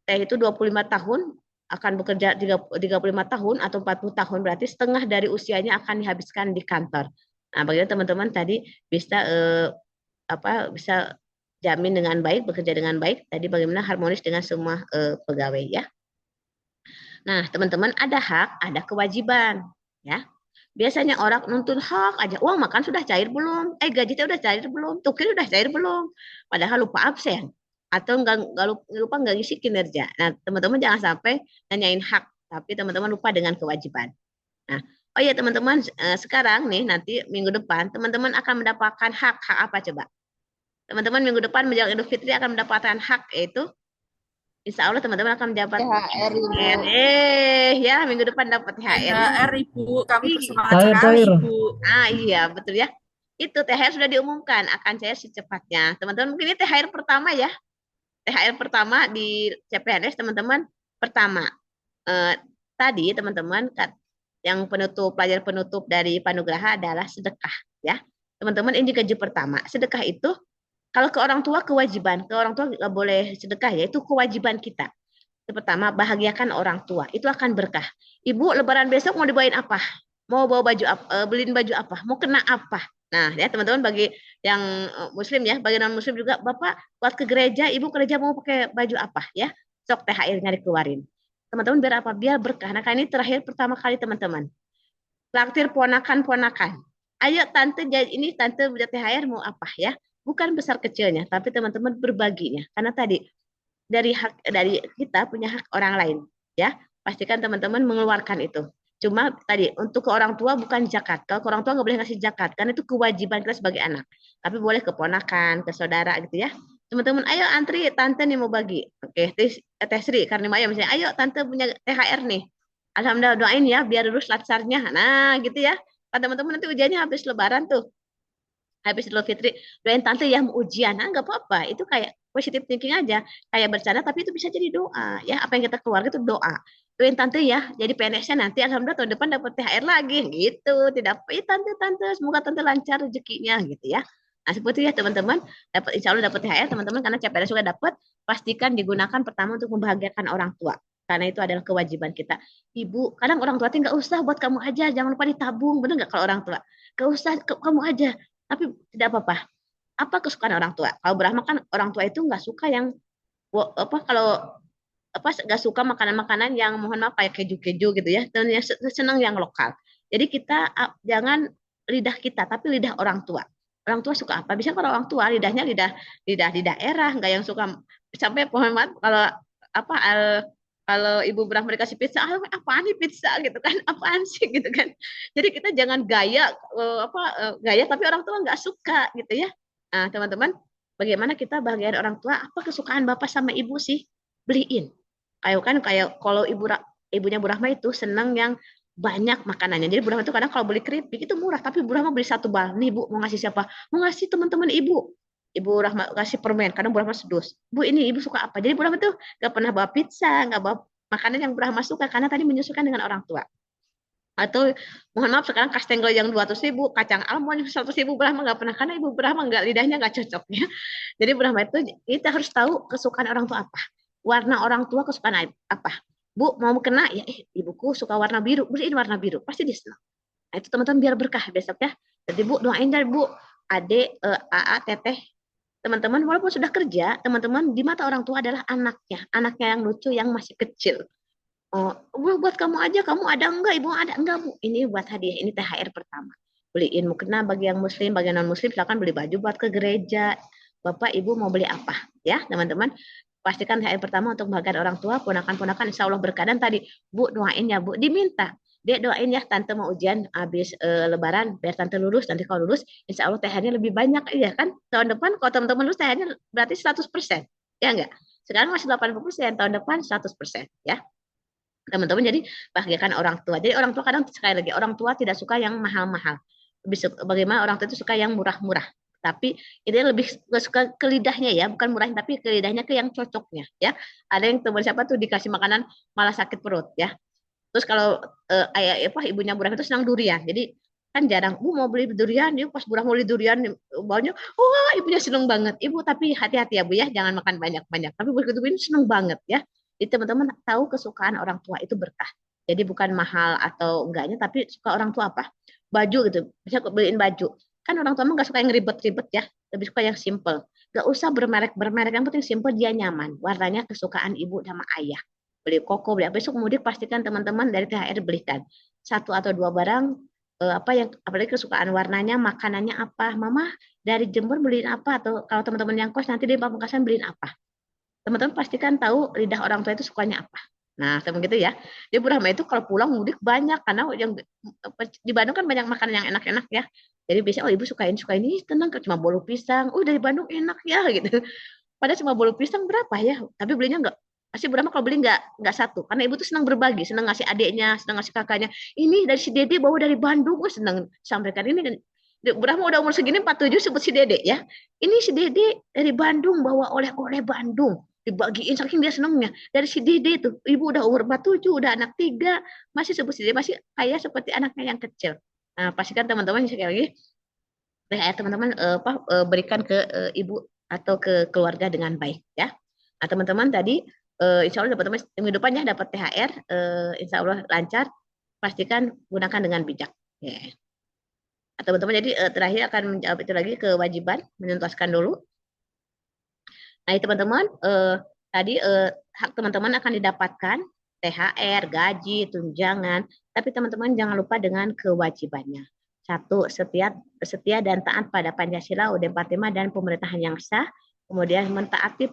A: teh itu 25 tahun akan bekerja 35 tahun atau 40 tahun, berarti setengah dari usianya akan dihabiskan di kantor. Nah, bagaimana teman-teman tadi bisa bisa jamin dengan baik, bekerja dengan baik, tadi bagaimana harmonis dengan semua pegawai ya. Nah, teman-teman ada hak, ada kewajiban ya. Biasanya orang nuntut hak aja, uang makan sudah cair belum? Gaji teh udah cair belum? Tukil udah cair belum? Padahal lupa absen atau nggak lupa nggak ngisi kinerja. Nah, teman-teman jangan sampai nanyain hak, tapi teman-teman lupa dengan kewajiban. Nah, oh ya teman-teman, sekarang nih nanti minggu depan teman-teman akan mendapatkan hak apa coba? Teman-teman minggu depan menjelang Idul Fitri akan mendapatkan hak, yaitu insya Allah teman-teman akan mendapat
S: THR, Ibu.
A: ya minggu depan dapat THR.
T: THR Ibu, kami bersemangat
D: Cair,
T: sekali
D: cair.
T: Ibu.
A: Iya betul ya. Itu THR sudah diumumkan akan cair secepatnya. Teman-teman mungkin ini THR pertama ya. THR pertama di CPNS teman-teman pertama. Tadi teman-teman yang penutup pelajaran penutup dari Panugraha adalah sedekah ya. Teman-teman ini gaji pertama. Sedekah itu kalau ke orang tua kewajiban, ke orang tua nggak boleh sedekah ya, itu kewajiban kita. Pertama, bahagiakan orang tua, itu akan berkah. Ibu lebaran besok mau dibawain apa? Mau bawa baju apa? Beliin baju apa? Mau kena apa? Nah, ya teman-teman bagi yang muslim ya, bagi non muslim juga, Bapak buat ke gereja, Ibu ke gereja mau pakai baju apa ya? Sok THR-nya dikeluarin. Teman-teman biar apa? Biar berkah. Nah, ini terakhir pertama kali teman-teman. Traktir ponakan-ponakan. Ayo tante, ini tante buat THR mau apa ya? Bukan besar kecilnya, tapi teman-teman berbaginya. Karena tadi dari kita punya hak orang lain, ya. Pastikan teman-teman mengeluarkan itu. Cuma tadi untuk ke orang tua bukan zakat. Kalau ke orang tua nggak boleh ngasih zakat, karena itu kewajiban kita sebagai anak. Tapi boleh ke ponakan, ke saudara gitu ya. Teman-teman, ayo antri, tante nih mau bagi. Oke, Teh Sri, karena Maya misalnya, ayo tante punya THR nih. Alhamdulillah doain ya biar lulus latsarnya. Nah, gitu ya. Kan teman-teman nanti ujiannya habis lebaran tuh. Habis Idul Fitri, doain tante ya mau ujian. Nah, nggak apa-apa. Itu kayak positive thinking aja. Kayak bercanda, tapi itu bisa jadi doa. Ya, apa yang kita keluarga itu doa. Doain tante ya, jadi PNS-nya nanti alhamdulillah tahun depan dapat THR lagi. Gitu. Tidak apa, tante, semoga tante lancar rezekinya gitu ya. Nah, seperti ya teman-teman, insya Allah dapat THR teman-teman karena CPNS juga dapat. Pastikan digunakan pertama untuk membahagiakan orang tua. Karena itu adalah kewajiban kita. Ibu, kadang orang tua nggak usah buat kamu aja, jangan lupa ditabung. Bener nggak kalau orang tua? Nggak usah, kamu aja. Tapi tidak apa-apa. Apa kesukaan orang tua? Kalau Brahma kan orang tua itu nggak suka yang nggak suka makanan-makanan yang mohon maaf kayak keju-keju gitu ya. Dan yang senang yang lokal. Jadi kita jangan lidah kita, tapi lidah orang tua. Orang tua suka apa? Bisa kalau orang tua lidahnya lidah di daerah, nggak yang suka sampai mohon maaf kalau Ibu Brahma dikasih pizza, apaan nih pizza gitu kan, apaan sih gitu kan. Jadi kita jangan gaya gaya tapi orang tua nggak suka gitu ya. Nah teman-teman, bagaimana kita bahagian orang tua? Apa kesukaan bapak sama ibu sih? Beliin. Kayak kalau ibunya Bu Rahma itu senang yang banyak makanannya. Jadi Bu Rahma itu kadang kalau beli keripik itu murah, tapi Bu Rahma beli satu bal. Nih Bu mau ngasih siapa? Mau ngasih teman-teman ibu. Ibu Rahma kasih permen, kadang Bu Rahma sedus. Bu ini ibu suka apa? Jadi Bu Rahma tuh gak pernah bawa pizza, gak bawa makanan yang Bu Rahma suka karena tadi menyesuaikan dengan orang tua. Atau mohon maaf sekarang kastengel yang 200.000, kacang almond 100.000 Bu Rahma gak pernah karena Ibu Rahma lidahnya gak cocok ya. Jadi Bu Rahma itu kita harus tahu kesukaan orang tua apa, warna orang tua kesukaan apa. Bu mau kena ya, ibuku suka warna biru, beliin warna biru, pasti dia senang. Nah, itu teman-teman biar berkah besok ya. Jadi Bu doain dari Bu, Ade, AA, Teteh, teman-teman walaupun sudah kerja, teman-teman di mata orang tua adalah anaknya yang lucu, yang masih kecil. Oh, buat kamu aja, kamu ada enggak? Ibu ada enggak Bu? Ini buat hadiah, ini THR pertama. Beliin mukena bagi yang muslim, bagi non muslim silakan beli baju buat ke gereja. Bapak Ibu mau beli apa? Ya teman-teman, pastikan THR pertama untuk bagian orang tua, ponakan-ponakan insya Allah berkah. Dan tadi Bu doain ya Bu, diminta. Dia doain ya tante mau ujian habis lebaran biar tante lulus, nanti kalau lulus insya Allah THR-nya lebih banyak ya kan. Tahun depan kalau teman-teman lulus THR-nya berarti 100%. Ya enggak? Sekarang masih 80%, tahun depan 100% ya. Teman-teman jadi bahagiakan orang tua. Jadi orang tua kadang sekali lagi orang tua tidak suka yang mahal-mahal. Bagaimana orang tua itu suka yang murah-murah. Tapi itu lebih suka ke lidahnya ya, bukan murahnya tapi ke lidahnya ke yang cocoknya ya. Ada yang teman siapa tuh dikasih makanan malah sakit perut ya. Terus kalau ibunya Bu Rahma itu senang durian. Jadi kan jarang, Bu mau beli durian, yuk pas Bu Rahma beli durian baunya, wah ibunya senang banget. Ibu tapi hati-hati ya Bu ya, jangan makan banyak-banyak. Tapi begitu ini senang banget ya. Jadi teman-teman tahu kesukaan orang tua itu berkah. Jadi bukan mahal atau enggaknya, tapi suka orang tua apa? Baju gitu, bisa beliin baju. Kan orang tua mah nggak suka yang ribet-ribet ya, lebih suka yang simple. Gak usah bermerek-bermerek, yang penting simple, dia nyaman. Warnanya kesukaan ibu sama ayah. Beli koko, beli apa, besok mudik pastikan teman-teman dari THR belikan. 1 atau 2 barang apa yang apalagi kesukaan warnanya, makanannya apa. Mama dari Jember beliin apa, atau kalau teman-teman yang kos nanti di Pamekasan beliin apa. Teman-teman pastikan tahu lidah orang tua itu sukanya apa. Nah, seperti gitu ya. Dia Bu Rahma itu kalau pulang mudik banyak karena yang di Bandung kan banyak makanan yang enak-enak ya. Jadi biasanya oh ibu suka ini, tenang cuma bolu pisang. Oh dari Bandung enak ya gitu. Padahal cuma bolu pisang berapa ya? Tapi belinya enggak. Pasti Bu Rahma kalau beli enggak satu. Karena ibu tuh senang berbagi, senang ngasih adiknya, senang ngasih kakaknya. Ini dari si Dede bawa dari Bandung, oh senang sampaikan ini kan. Bu Rahma udah umur segini 47 sebut si Dede ya. Ini si Dede dari Bandung bawa oleh-oleh Bandung, dibagiin saking dia senengnya. Dari si Dede tuh, ibu udah umur 47, udah anak 3, masih sebut si Dede, masih kayak seperti anaknya yang kecil. Nah, pastikan teman-teman sekali lagi teman-teman berikan ke ibu atau ke keluarga dengan baik ya. Nah, teman-teman tadi insya Allah dapat minggu depannya dapat THR, insya Allah lancar. Pastikan gunakan dengan bijak. Ya. Nah, teman-teman jadi terakhir akan menjawab itu lagi kewajiban menuntaskan dulu. Nah, teman-teman tadi hak teman-teman akan didapatkan THR, gaji, tunjangan, tapi teman-teman jangan lupa dengan kewajibannya. 1. Setia dan taat pada Pancasila, UUD 45 dan pemerintahan yang sah. Kemudian mentaati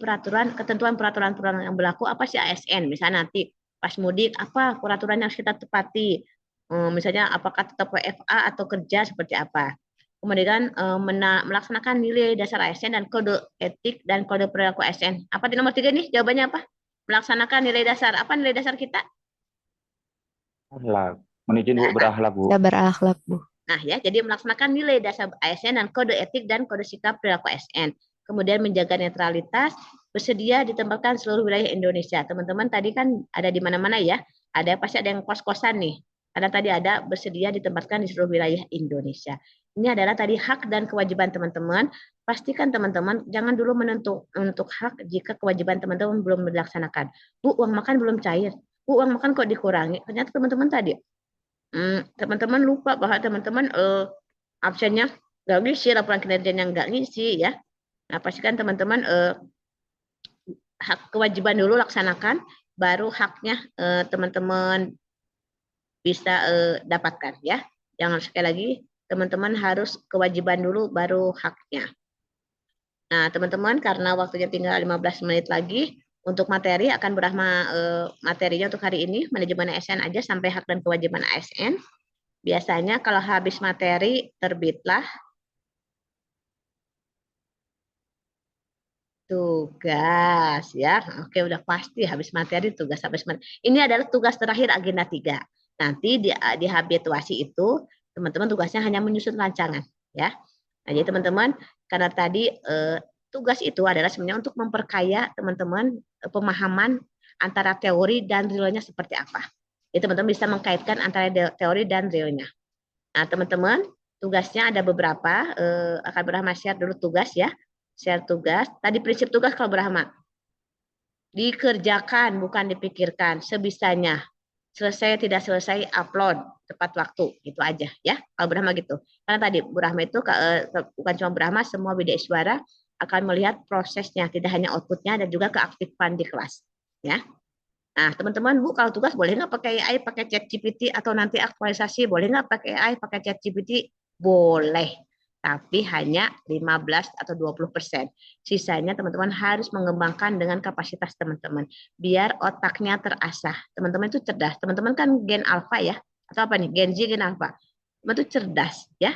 A: ketentuan peraturan yang berlaku, apa sih ASN. Misalnya nanti pas mudik, apa peraturan yang harus kita tepati. Misalnya apakah tetap WFA atau kerja seperti apa. Kemudian melaksanakan nilai dasar ASN dan kode etik dan kode perilaku ASN. Apa di nomor 3 nih? Jawabannya apa? Melaksanakan nilai dasar. Apa nilai dasar kita?
B: Akhlak. Menizin Bu berakhlak Bu.
K: Ya berakhlak Bu.
A: Nah ya, jadi melaksanakan nilai dasar ASN dan kode etik dan kode sikap perilaku ASN. Kemudian menjaga netralitas, bersedia ditempatkan seluruh wilayah Indonesia. Teman-teman tadi kan ada di mana-mana ya. Ada pasti ada yang kos-kosan nih. Karena tadi ada bersedia ditempatkan di seluruh wilayah Indonesia. Ini adalah tadi hak dan kewajiban teman-teman. Pastikan teman-teman jangan dulu menentuk untuk hak jika kewajiban teman-teman belum dilaksanakan. Bu, uang makan belum cair. Bu, uang makan kok dikurangi. Ternyata teman-teman tadi teman-teman lupa bahwa teman-teman absennya nggak ngisi, laporan kinerjanya nggak ngisi ya. Nah, pastikan teman-teman hak kewajiban dulu laksanakan, baru haknya teman-teman bisa dapatkan ya. Jangan sekali lagi teman-teman harus kewajiban dulu baru haknya. Nah, teman-teman karena waktunya tinggal 15 menit lagi, untuk materi akan materinya untuk hari ini manajemen ASN aja sampai hak dan kewajiban ASN. Biasanya kalau habis materi terbitlah tugas ya. Oke, udah pasti habis materi tugas habis materi. Ini adalah tugas terakhir agenda 3. Nanti di habituasi itu teman-teman tugasnya hanya menyusun rancangan ya. Nah, jadi teman-teman karena tadi tugas itu adalah sebenarnya untuk memperkaya teman-teman pemahaman antara teori dan realnya seperti apa. Jadi teman-teman bisa mengkaitkan antara teori dan realnya. Nah, teman-teman tugasnya ada beberapa. Akan Brahma share dulu tugas ya. Share tugas. Tadi prinsip tugas kalau Brahma. Dikerjakan, bukan dipikirkan. Sebisanya. Selesai tidak selesai upload tepat waktu, itu aja ya kalau Brahma gitu. Karena tadi Bu Rahma itu bukan cuma Brahma, semua Widyaswara akan melihat prosesnya, tidak hanya outputnya dan juga keaktifan di kelas ya. Nah teman-teman Bu kalau tugas boleh nggak pakai AI, pakai ChatGPT atau nanti aktualisasi boleh nggak pakai AI, pakai ChatGPT? Boleh, tapi hanya 15 atau 20%. Sisanya teman-teman harus mengembangkan dengan kapasitas teman-teman. Biar otaknya terasah. Teman-teman itu cerdas. Teman-teman kan gen alpha ya. Atau apa nih? Gen Z, gen alpha. Teman itu cerdas ya.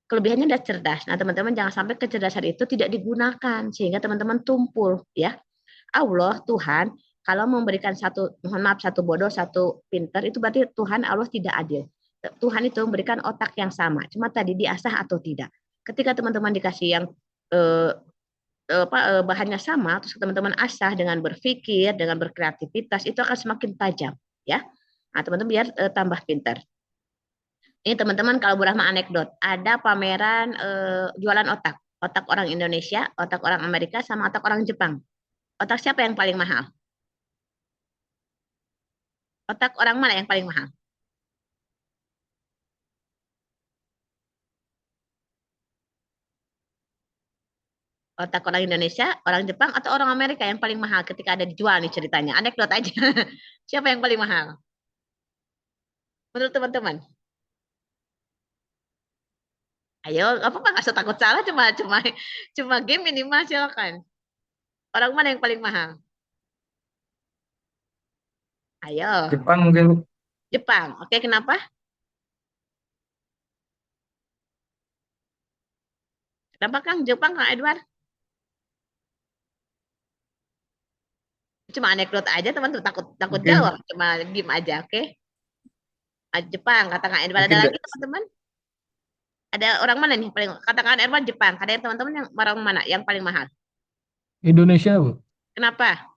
A: Kelebihannya udah cerdas. Nah teman-teman jangan sampai kecerdasan itu tidak digunakan. Sehingga teman-teman tumpul ya. Allah, Tuhan, kalau memberikan satu bodoh, satu pinter, itu berarti Tuhan Allah tidak adil. Tuhan itu memberikan otak yang sama, cuma tadi diasah atau tidak. Ketika teman-teman dikasih yang bahannya sama, terus teman-teman asah dengan berpikir, dengan berkreativitas, itu akan semakin tajam, ya. Nah, teman-teman biar tambah pintar. Ini teman-teman kalau Brahma anekdot, ada pameran jualan otak, otak orang Indonesia, otak orang Amerika, sama otak orang Jepang. Otak siapa yang paling mahal? Otak orang mana yang paling mahal? Otak orang Indonesia, orang Jepang, atau orang Amerika yang paling mahal ketika ada dijual nih ceritanya. Anekdot aja. Siapa yang paling mahal? Menurut teman-teman? Ayo, apa nggak usah takut salah, cuma game minimal silakan. Orang mana yang paling mahal? Ayo.
H: Jepang mungkin, Bu.
A: Jepang. Oke, kenapa? Kenapa Kang? Jepang, Kang Edward? Cuma anekdot aja teman tuh takut
H: Mungkin,
A: jawab, cuma game aja, oke? Jepang, kata Kang Edward. Ada
H: mungkin
A: lagi teman-teman? Ada orang mana nih paling? Kata Kang Edward Jepang. Ada teman-teman yang orang mana yang paling mahal?
U: Indonesia, Bu.
A: Kenapa?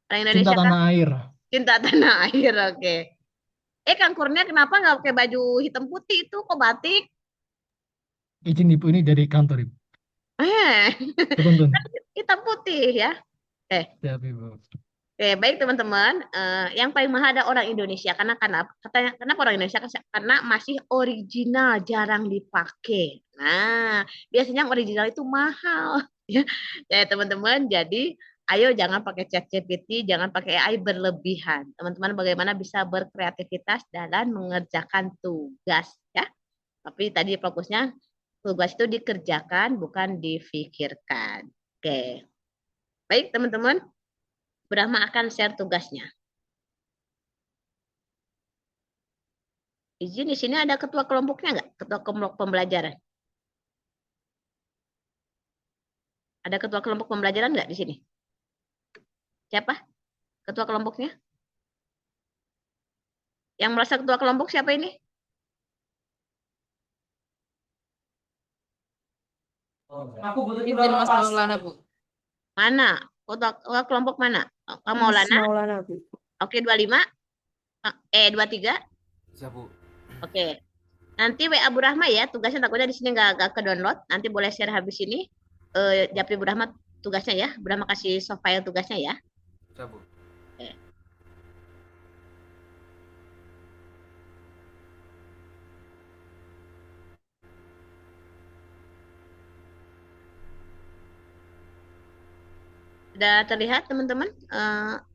A: Orang
U: Cinta
A: Indonesia kan?
U: tanah air.
A: Cinta tanah air, oke. Kang Kurnia kenapa nggak pakai baju hitam putih itu? Kok batik?
U: Izin Ibu, ini dari kantor Ibu. Tuntun.
A: Hitam putih ya.
U: Siap Ibu.
A: Oke, baik teman-teman. Yang paling mahal ada orang Indonesia karena katanya kenapa orang Indonesia? Karena masih original, jarang dipakai. Nah, biasanya yang original itu mahal ya. Ya teman-teman, jadi ayo jangan pakai ChatGPT, jangan pakai AI berlebihan. Teman-teman bagaimana bisa berkreativitas dalam mengerjakan tugas ya. Tapi tadi fokusnya tugas itu dikerjakan bukan difikirkan. Oke. Baik teman-teman. Brahma akan share tugasnya. Izin di sini ada ketua kelompoknya nggak? Ketua kelompok pembelajaran. Ada ketua kelompok pembelajaran nggak di sini? Siapa? Ketua kelompoknya? Yang merasa ketua kelompok siapa ini?
S: Izin Mas Maulana, Bu.
A: Mana? Ketua kelompok mana? Kamu Maulana?
C: Maulana, Bu.
A: Oke, 25. 23.
J: Siap, Bu.
A: Oke. Nanti WA Bu Rahma ya, tugasnya takutnya di sini nggak ke download. Nanti boleh share habis ini. Japri Bu Rahma tugasnya ya. Bu Rahma kasih soft file tugasnya ya.
J: Siap, Bu.
A: Oke. Sudah terlihat teman-teman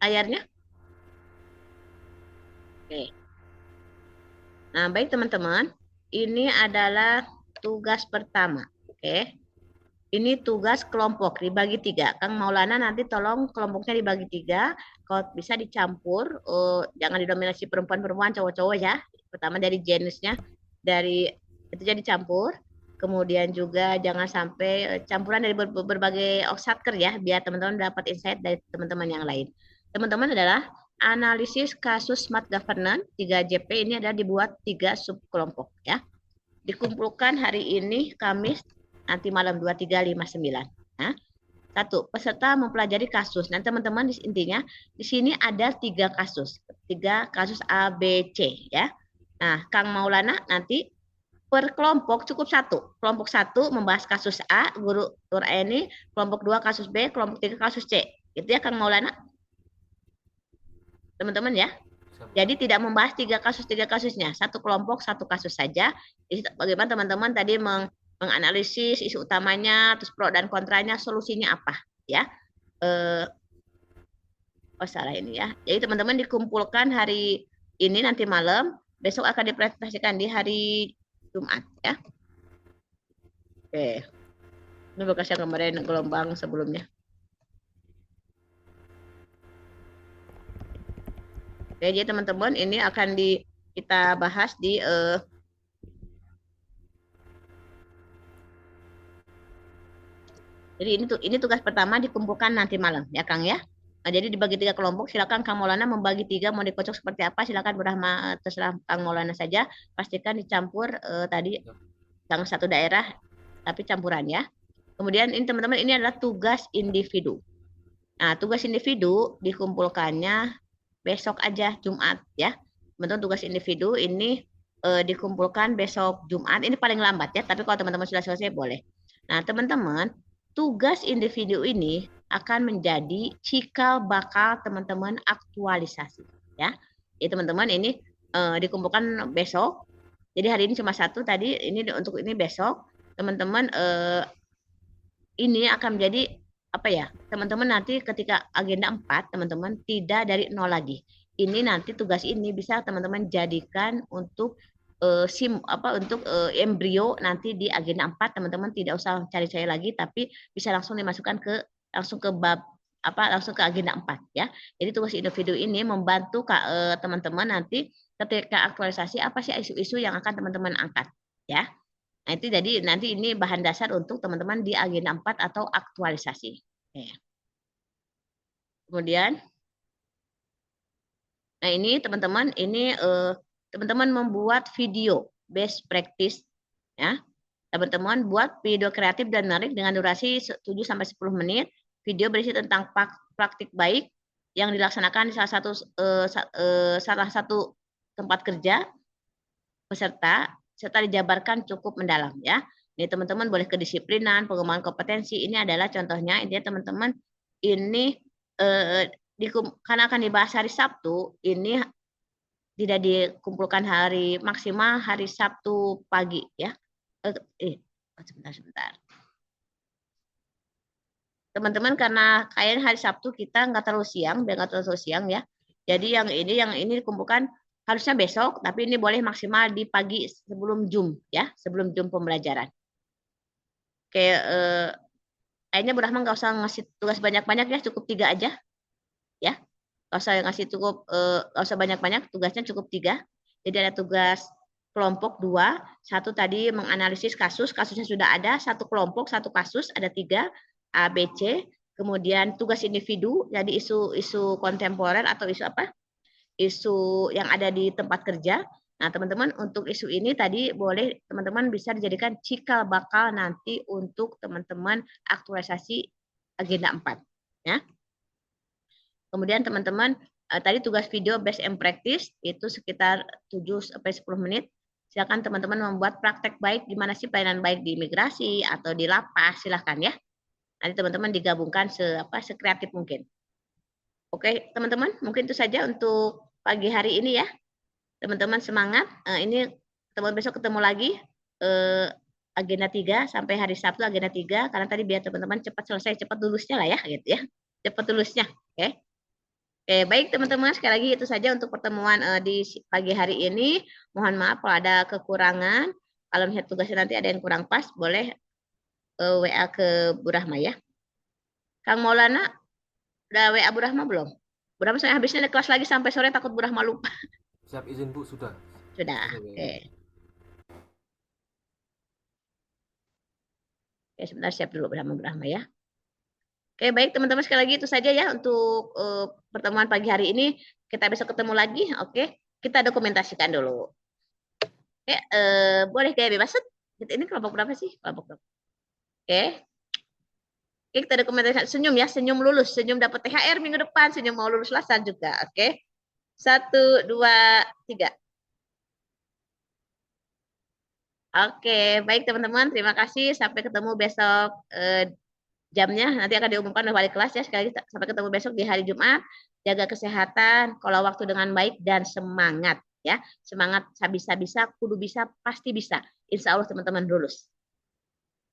A: layarnya? Oke. Nah, baik teman-teman. Ini adalah tugas pertama. Oke. Ini tugas kelompok dibagi 3. Kang Maulana nanti tolong kelompoknya dibagi 3. Kalau bisa dicampur, jangan didominasi perempuan-perempuan, cowok-cowok ya. Pertama dari jenisnya, dari itu jadi dicampur. Kemudian juga jangan sampai campuran dari berbagai satker ya, biar teman-teman dapat insight dari teman-teman yang lain. Teman-teman adalah analisis kasus smart governance 3JP ini adalah dibuat 3 subkelompok ya. Dikumpulkan hari ini Kamis nanti malam 23.59. Nah, 1. Peserta mempelajari kasus. Nanti teman-teman intinya di sini ada 3 kasus. 3 kasus A, B, C ya. Nah, Kang Maulana nanti per kelompok cukup 1. Kelompok 1 membahas kasus A, guru tur ini, kelompok 2 kasus B, kelompok 3 kasus C. Itu ya Kang Maulana. Teman-teman ya. Jadi tidak membahas 3 kasusnya. 1 kelompok, 1 kasus saja. Jadi bagaimana teman-teman tadi menganalisis isu utamanya, terus pro dan kontranya, solusinya apa ya. Salah ini ya. Jadi teman-teman dikumpulkan hari ini nanti malam, besok akan dipresentasikan di hari Jumat ya. Oke. Ini bekas yang kemarin gelombang sebelumnya. Oke, jadi teman-teman ini akan kita bahas di jadi ini tugas pertama dikumpulkan nanti malam ya Kang ya. Nah, jadi dibagi 3 kelompok, silakan Kang Maulana membagi 3 mau dikocok seperti apa, silakan Bu Rahma terserah Kang Maulana saja. Pastikan dicampur tadi yang 1 daerah tapi campuran ya. Kemudian ini teman-teman ini adalah tugas individu. Nah, tugas individu dikumpulkannya besok aja Jumat ya. Teman-teman tugas individu ini dikumpulkan besok Jumat. Ini paling lambat ya, tapi kalau teman-teman sudah selesai boleh. Nah, teman-teman, tugas individu ini akan menjadi cikal bakal teman-teman aktualisasi ya. Jadi teman-teman ini dikumpulkan besok. Jadi hari ini cuma 1 tadi, ini untuk ini besok. Teman-teman ini akan menjadi apa ya? Teman-teman nanti ketika agenda 4 teman-teman tidak dari 0 lagi. Ini nanti tugas ini bisa teman-teman jadikan untuk sim apa untuk embrio nanti di agenda 4 teman-teman tidak usah cari-cari lagi tapi bisa langsung dimasukkan langsung ke bab langsung ke agenda 4 ya. Jadi tugas individu ini membantu teman-teman nanti ketika aktualisasi apa sih isu-isu yang akan teman-teman angkat ya. Nah, itu jadi nanti ini bahan dasar untuk teman-teman di agenda 4 atau aktualisasi. Oke. Kemudian nah ini teman-teman teman-teman membuat video best practice ya. Teman-teman buat video kreatif dan menarik dengan durasi 7 sampai 10 menit. Video berisi tentang praktik baik yang dilaksanakan di salah satu tempat kerja peserta serta dijabarkan cukup mendalam ya. Ini teman-teman boleh kedisiplinan, pengembangan kompetensi. Ini adalah contohnya. Intinya teman-teman ini karena akan dibahas hari Sabtu, ini tidak dikumpulkan maksimal hari Sabtu pagi ya. Sebentar. Teman-teman karena kayaknya hari Sabtu kita nggak terlalu siang, biar nggak terlalu siang ya. Jadi yang ini dikumpulkan harusnya besok, tapi ini boleh maksimal di pagi sebelum Zoom ya, sebelum Zoom pembelajaran. Oke, kayaknya Bu Rahma nggak usah ngasih tugas banyak-banyak ya, cukup 3 aja ya. Nggak usah ngasih nggak usah banyak-banyak, tugasnya cukup 3. Jadi ada tugas kelompok 2, 1 tadi menganalisis kasusnya sudah ada, 1 kelompok, 1 kasus, ada 3, A, B, C. Kemudian tugas individu, jadi isu kontemporer atau isu yang ada di tempat kerja. Nah, teman-teman untuk isu ini tadi boleh teman-teman bisa dijadikan cikal bakal nanti untuk teman-teman aktualisasi agenda 4 ya. Kemudian teman-teman tadi tugas video best and practice itu sekitar 7 sampai 10 menit. Silakan teman-teman membuat praktek baik gimana sih pelayanan baik di imigrasi atau di lapas, silahkan ya. Nanti teman-teman digabungkan sekreatif mungkin. Oke, teman-teman, mungkin itu saja untuk pagi hari ini ya. Teman-teman semangat. Ini teman besok ketemu lagi agenda 3 sampai hari Sabtu agenda 3 karena tadi biar teman-teman cepat selesai, cepat lulusnya lah ya gitu ya. Cepat lulusnya. Oke. Oke, baik teman-teman, sekali lagi itu saja untuk pertemuan di pagi hari ini. Mohon maaf kalau ada kekurangan. Kalau melihat tugasnya nanti ada yang kurang pas, boleh WA ke Bu Rahma ya. Kang Maulana, udah WA Bu Rahma belum? Bu Rahma saya habisnya ada kelas lagi sampai sore, takut Bu Rahma lupa.
J: Siap izin Bu, sudah.
A: Sudah, oke. Oke, sebentar siap dulu Bu Rahma ya. Oke, baik teman-teman, sekali lagi itu saja ya untuk pertemuan pagi hari ini. Kita besok ketemu lagi, oke? Kita dokumentasikan dulu. Oke, boleh kayak bebas. Ini kelompok berapa sih? Kelompok berapa? Oke. Oke, kita dokumentasikan. Senyum ya, senyum lulus. Senyum dapat THR minggu depan, senyum mau lulus lasan juga, oke? 1, 2, 3. Oke, baik teman-teman, terima kasih. Sampai ketemu besok jamnya. Nanti akan diumumkan oleh wali kelas ya. Sekali lagi sampai ketemu besok di hari Jumat. Jaga kesehatan, kalau waktu dengan baik dan semangat ya. Semangat bisa-bisa, kudu bisa, pasti bisa. Insya Allah teman-teman lulus.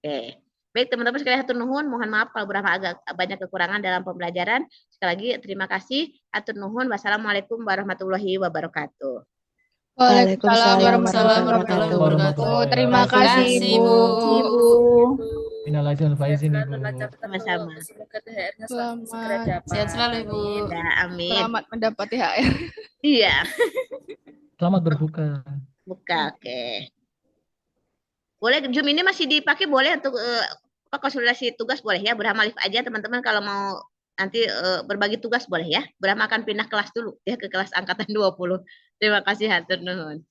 A: Oke. Baik teman-teman sekalian hatur nuhun, mohon maaf kalau berapa agak banyak kekurangan dalam pembelajaran. Sekali lagi terima kasih. Hatur nuhun. Wassalamualaikum warahmatullahi wabarakatuh.
K: Waalaikumsalam
S: warahmatullahi wabarakatuh. Terima kasih, Bu.
U: Minal aidin wal faizin Ibu.
A: Sama-sama.
N: Semoga THR-nya segera dapat.
S: Sehat selalu, Ibu.
A: Amin.
N: Selamat mendapat THR.
A: Iya.
U: Selamat berbuka.
A: Buka, oke. Boleh Zoom ini masih dipakai, boleh untuk konsolidasi tugas boleh ya. Burham Alif aja teman-teman kalau mau nanti berbagi tugas boleh ya. Burham akan pindah kelas dulu ya ke kelas angkatan 20. Terima kasih hatur nuhun.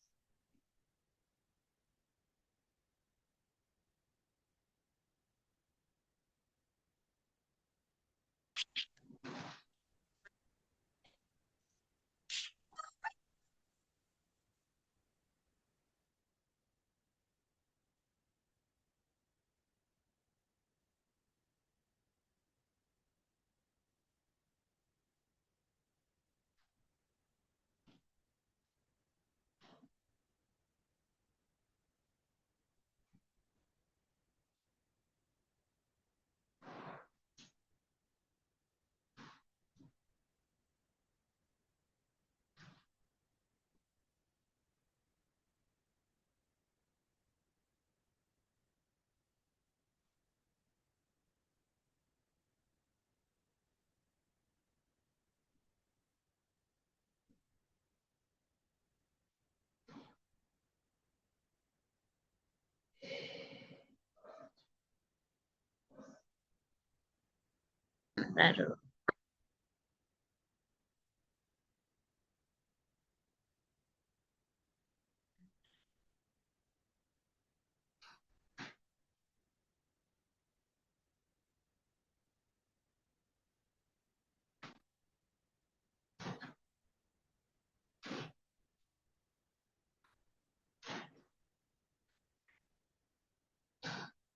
A: selalu.